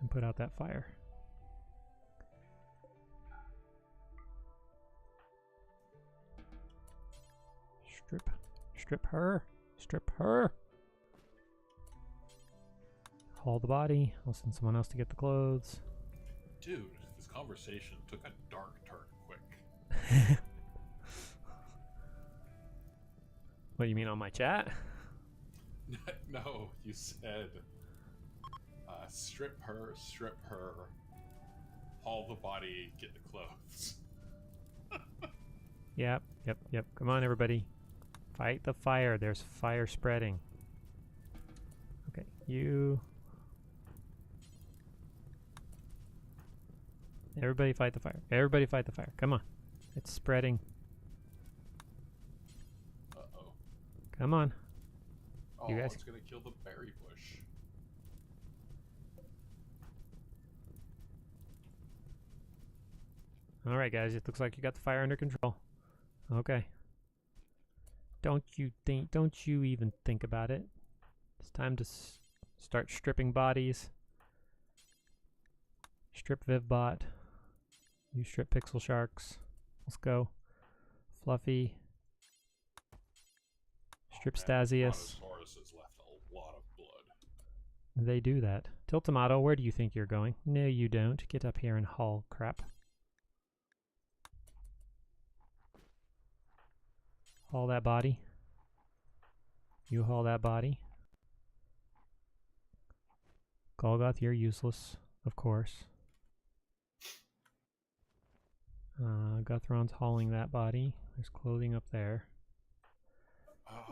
And put out that fire. Strip her. Strip her. Haul the body. I'll send someone else to get the clothes. Dude, this conversation took a dark turn quick. What do you mean on my chat? No, you said strip her, haul the body, get the clothes. Yep. Come on, everybody. Fight the fire. There's fire spreading. Okay, you... Everybody fight the fire. Everybody fight the fire. Come on. It's spreading. Uh-oh. Come on. Oh, You guys... it's gonna kill the berry bush. Alright, guys. It looks like you got the fire under control. Okay. Don't you even think about it. It's time to start stripping bodies. Strip Vivbot. You strip Pixel Sharks. Let's go. Fluffy. Strip Stasius. Brontosaurus has left a lot of blood. They do that. Tiltomato, where do you think you're going? No, you don't. Get up here and haul crap. Haul that body. You haul that body. Golgoth, you're useless, of course. Guthron's hauling that body. There's clothing up there.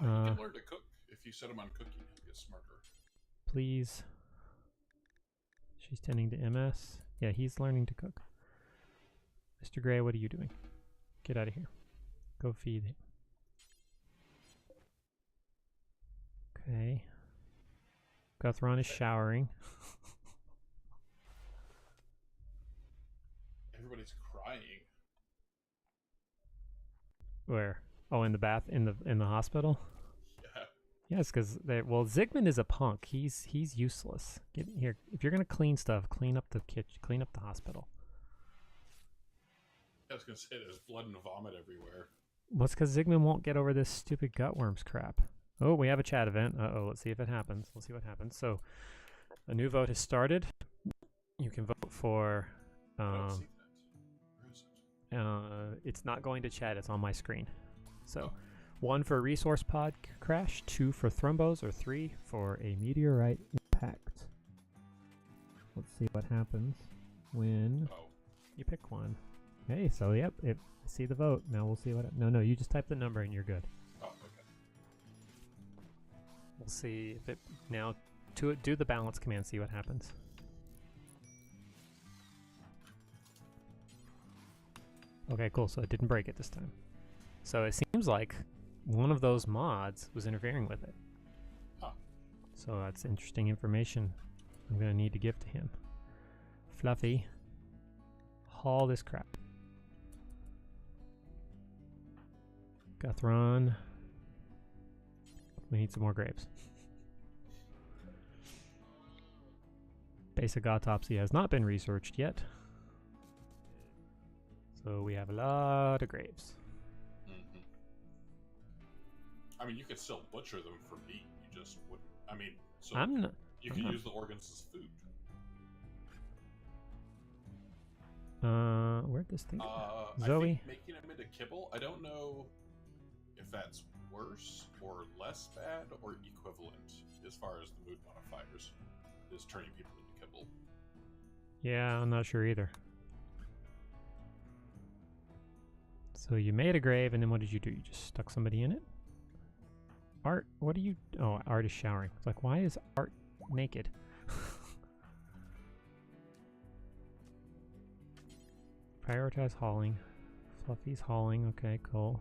You can learn to cook. If you set him on cooking, he'll get smarter. Please. She's tending to MS. Yeah, he's learning to cook. Mr. Gray, what are you doing? Get out of here. Go feed him. Okay. Guthron is showering. Everybody's crying. Where? Oh, in the bath, in the hospital. Yeah. Yes, because well, Zygmunt is a punk. He's useless. Get here. If you're gonna clean stuff, clean up the kitchen, clean up the hospital. I was gonna say there's blood and vomit everywhere. Well, it's because Zygmunt won't get over this stupid gutworms crap. Oh, we have a chat event. Uh-oh, let's see if it happens. Let's see what happens. So, a new vote has started. You can vote for... I don't see that. Where is it? It's not going to chat. It's on my screen. So, 1 for resource pod crash, 2 for thrombos, or 3 for a meteorite impact. Let's see what happens when you pick one. Hey, so yep, I see the vote. Now we'll see what... No, you just type the number and you're good. Oh, okay. We'll see if it... Now, do the balance command, see what happens. Okay, cool, so it didn't break it this time. So it seems like one of those mods was interfering with it. Huh. So that's interesting information I'm going to need to give to him. Fluffy, haul this crap. Guthron, we need some more grapes. Basic autopsy has not been researched yet. So we have a lot of graves. Mm-hmm. I mean, you could still butcher them for meat. You just wouldn't. I mean, so you can use the organs as food. Where'd this thing go? Zoe? I think making them into kibble, I don't know if that's worse or less bad or equivalent as far as the mood modifiers is turning people into kibble. Yeah, I'm not sure either. So you made a grave, and then what did you do? You just stuck somebody in it? Art, what are you... Oh, Art is showering. It's like, why is Art naked? Prioritize hauling. Fluffy's hauling. Okay, cool.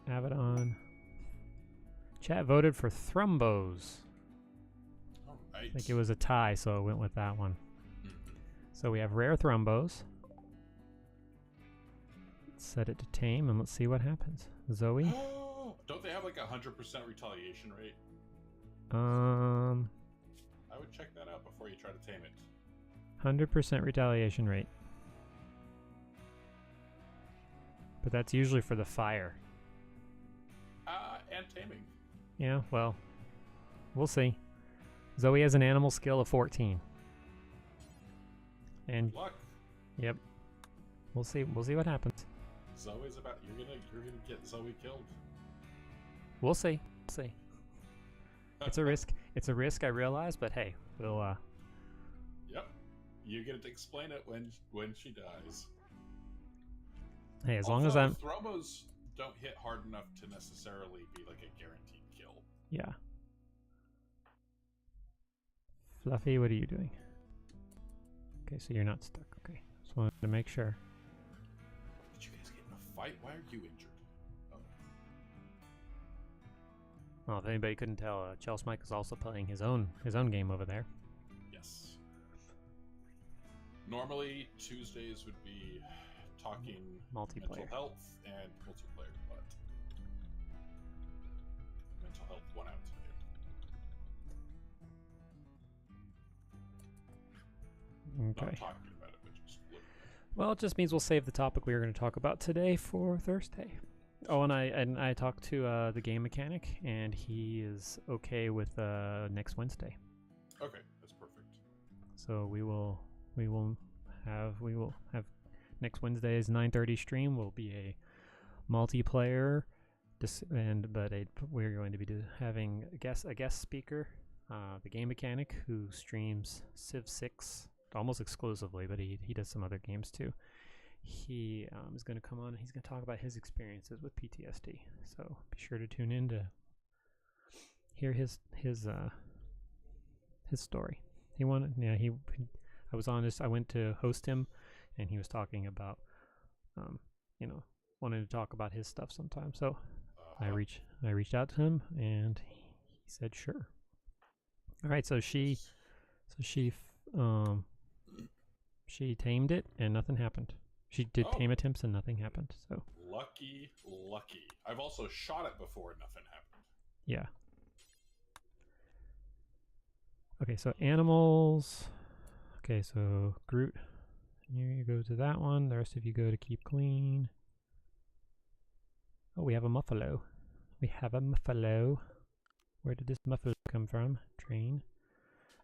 Abaddon. Chat voted for Thrumbos. All right. I think it was a tie, so I went with that one. So we have rare Thrumbos. Let's set it to tame, and let's see what happens. Zoe? Don't they have like 100% retaliation rate? I would check that out before you try to tame it. 100% retaliation rate. But that's usually for the fire. And taming. Yeah, well, we'll see. Zoe has an animal skill of 14. And luck. Yep. We'll see what happens. Zoe's about you're gonna get Zoe killed. We'll see. It's a risk. It's a risk, I realize, but hey, we'll Yep. You get to explain it when she dies. Hey, as long as I'm Thromos don't hit hard enough to necessarily be like a guaranteed kill. Yeah. Fluffy, what are you doing? Okay, so you're not stuck. Okay. Just wanted to make sure. Did you guys get in a fight? Why are you injured? Oh. Well, if anybody couldn't tell, Chelsea Mike is also playing his own game over there. Yes. Normally Tuesdays would be talking multiplayer, mental health, and multiplayer, but mental health won out today. Okay. Not talking about it, but just looking. Well, it just means we'll save the topic we were going to talk about today for Thursday. Oh, and I talked to the game mechanic, and he is okay with next Wednesday. Okay, that's perfect. So we will have next Wednesday's 9:30 stream will be a multiplayer, we're going to be having a guest speaker, the game mechanic who streams Civ 6 almost exclusively, but he does some other games too. He is going to come on and he's going to talk about his experiences with PTSD. So be sure to tune in to hear his story. I went to host him, and he was talking about wanting to talk about his stuff sometimes. So I reached out to him, and he said sure. All right, so she tamed it, and nothing happened. She did tame attempts, and nothing happened. So lucky. I've also shot it before, and nothing happened. Yeah. Okay, so animals. Okay, so Groot, you go to that one. The rest of you go to keep clean. Oh, we have a muffalo. Where did this muffalo come from? Train.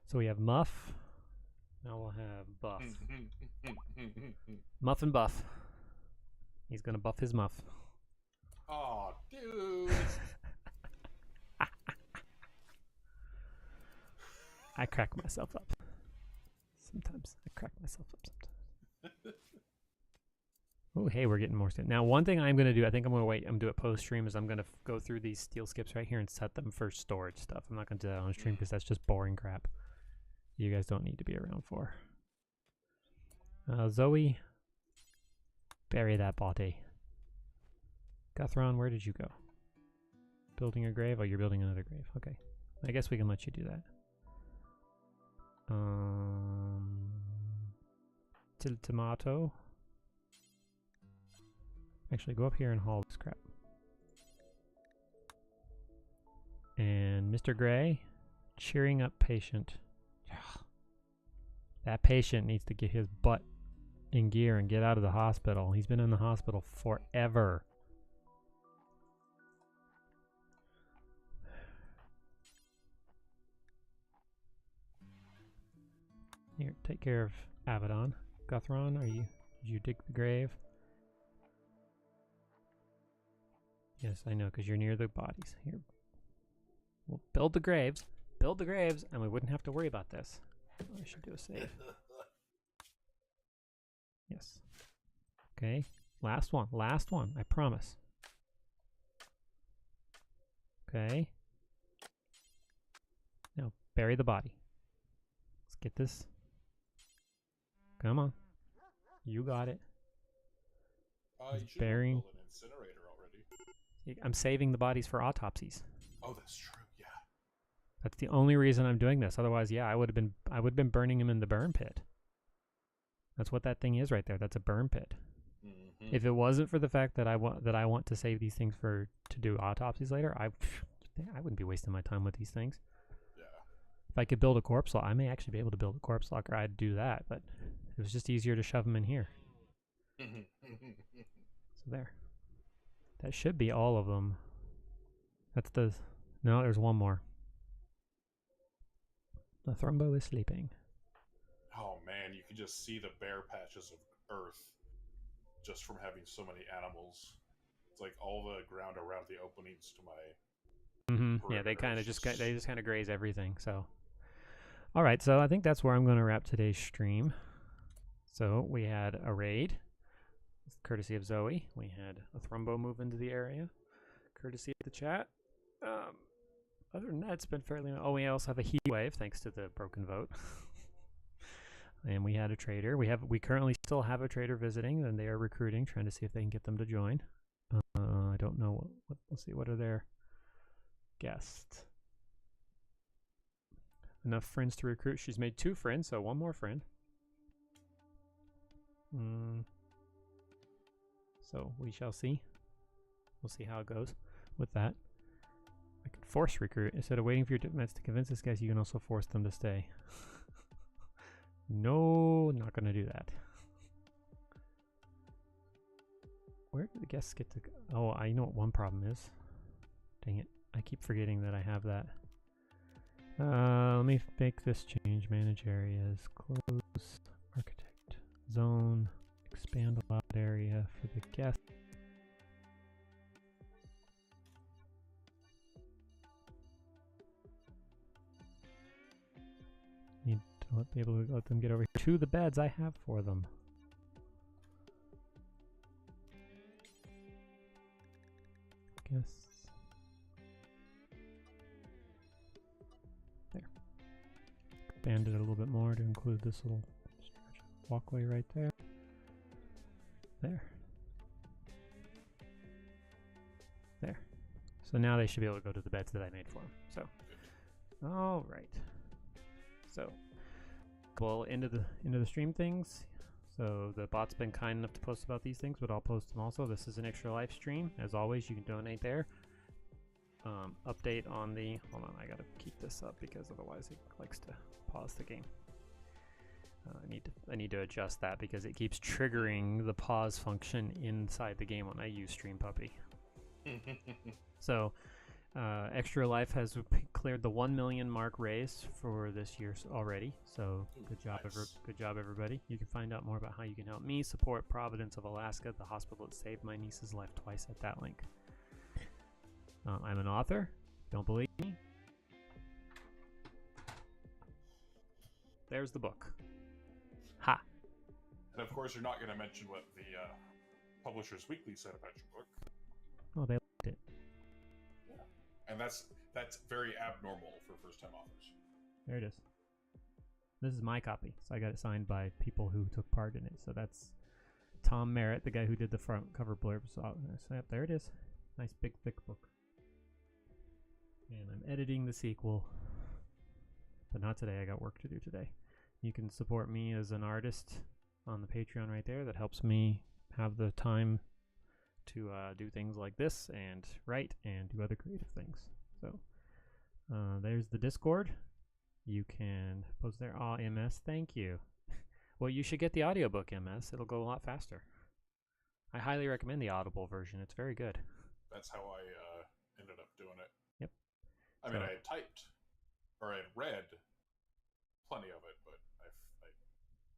So we have Muff. Now we'll have Buff. Muff and Buff. He's gonna buff his Muff. Oh, dude. I crack myself up. Sometimes. Oh, hey, we're getting more stuff. Now, one thing I'm going to do, I think I'm going to wait and do it post-stream, is I'm going to go through these steel skips right here and set them for storage stuff. I'm not going to do that on stream because that's just boring crap you guys don't need to be around for. Zoe, bury that body. Guthron, where did you go? Building a grave? Oh, you're building another grave. Okay. I guess we can let you do that. Tomato. Actually, go up here and haul this crap. And Mr. Gray, cheering up patient. That patient needs to get his butt in gear and get out of the hospital. He's been in the hospital forever. Here, take care of Abaddon. Guthron, did you dig the grave? Yes, I know, because you're near the bodies. Here, we'll build the graves, and we wouldn't have to worry about this. Oh, I should do a save. Yes. Okay, last one, I promise. Okay. Now, bury the body. Let's get this. Come on. You got it. You should burying. build an incinerator already. I'm saving the bodies for autopsies. Oh, that's true. Yeah. That's the only reason I'm doing this. Otherwise, yeah, I would have been burning him in the burn pit. That's what that thing is right there. That's a burn pit. If it wasn't for the fact that I want to save these things to do autopsies later, I wouldn't be wasting my time with these things. Yeah. If I could build a corpse locker, I may actually be able to build a corpse locker. I'd do that, but it was just easier to shove them in here. So there. That should be all of them. No, there's one more. The Thrumbo is sleeping. Oh man, you can just see the bare patches of earth just from having so many animals. It's like all the ground around the openings to my Yeah, they just kind of graze everything. So, all right. So I think that's where I'm going to wrap today's stream. So we had a raid, courtesy of Zoe. We had a Thrumbo move into the area, courtesy of the chat. Other than that, it's been fairly. Oh, we also have a heat wave thanks to the broken vote. And we had a trader. We currently still have a trader visiting, and they are recruiting, trying to see if they can get them to join. I don't know what. Let's see. What are their guests? Enough friends to recruit. She's made 2 friends, so 1 more friend. So we shall see. We'll see how it goes with that. I could force recruit. Instead of waiting for your diplomats to convince this guys, you can also force them to stay. No, not going to do that. Where do the guests get to go? Oh, I know what one problem is. Dang it. I keep forgetting that I have that. Let me make this change. Manage areas. Close. Architect. Zone. Expand allowed area for the guest. Need to be able to let them get over here to the beds I have for them. Guests. There. Expand it a little bit more to include this little walkway right there. There. There. So now they should be able to go to the beds that I made for them. So, all right. So, well, into the stream things. So the bot's been kind enough to post about these things, but I'll post them also. This is an extra life stream. As always, you can donate there. Update on the. Hold on, I gotta keep this up because otherwise it likes to pause the game. I need to adjust that because it keeps triggering the pause function inside the game when I use streampuppy. So, Extra Life has cleared the 1 million mark raised for this year already. So good job, nice. Good job, everybody. You can find out more about how you can help me support Providence of Alaska, the hospital that saved my niece's life twice, at that link. I'm an author. Don't believe me? There's the book. Ha! And of course, you're not going to mention what the Publishers Weekly said about your book. Oh, they liked it. Yeah, and that's very abnormal for first-time authors. There it is. This is my copy, so I got it signed by people who took part in it. So that's Tom Merritt, the guy who did the front cover blurb. So yep, there it is. Nice big thick book. And I'm editing the sequel, but not today. I got work to do today. You can support me as an artist on the Patreon right there. That helps me have the time to do things like this and write and do other creative things. So there's the Discord. You can post there. Oh, MS, thank you. Well, you should get the audiobook, MS. It'll go a lot faster. I highly recommend the Audible version. It's very good. That's how I ended up doing it. Yep. I mean, I had typed, or I had read plenty of it, but I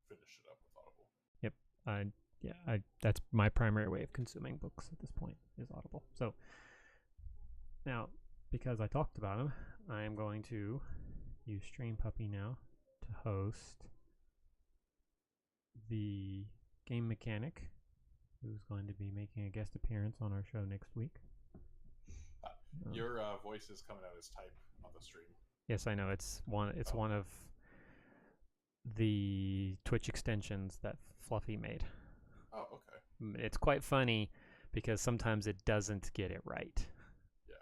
finished it up with Audible. Yep. That's my primary way of consuming books at this point, is Audible. So now, because I talked about them, I am going to use streampuppy now to host the game mechanic who's going to be making a guest appearance on our show next week. Your voice is coming out as type on the stream. Yes, I know. It's one of the Twitch extensions that Fluffy made. Oh, okay. It's quite funny because sometimes it doesn't get it right. Yeah.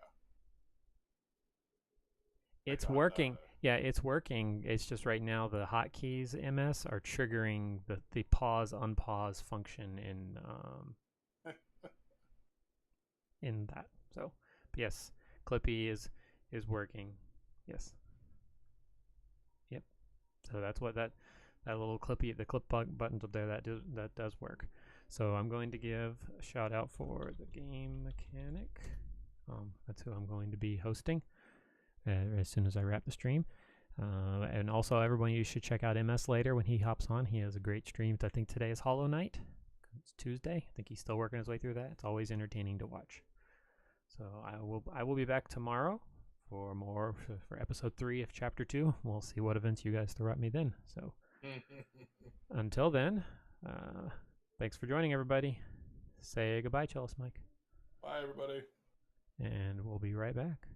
It's working. Yeah, it's working. It's just right now the hotkeys MS are triggering the pause unpause function in that. So, but yes, Clippy is working. Yes. Yep. So that's what that little Clippy, the clip buttons up there, that does work. So I'm going to give a shout out for the game mechanic. That's who I'm going to be hosting as soon as I wrap the stream. And also, everyone, you should check out MS later when he hops on. He has a great stream. I think today is Hollow Knight. It's Tuesday. I think he's still working his way through that. It's always entertaining to watch. So I will be back tomorrow for episode 3 of chapter 2. We'll see what events you guys throw at me then. So until then, thanks for joining, everybody. Say goodbye, Chalice Mike. Bye, everybody. And we'll be right back.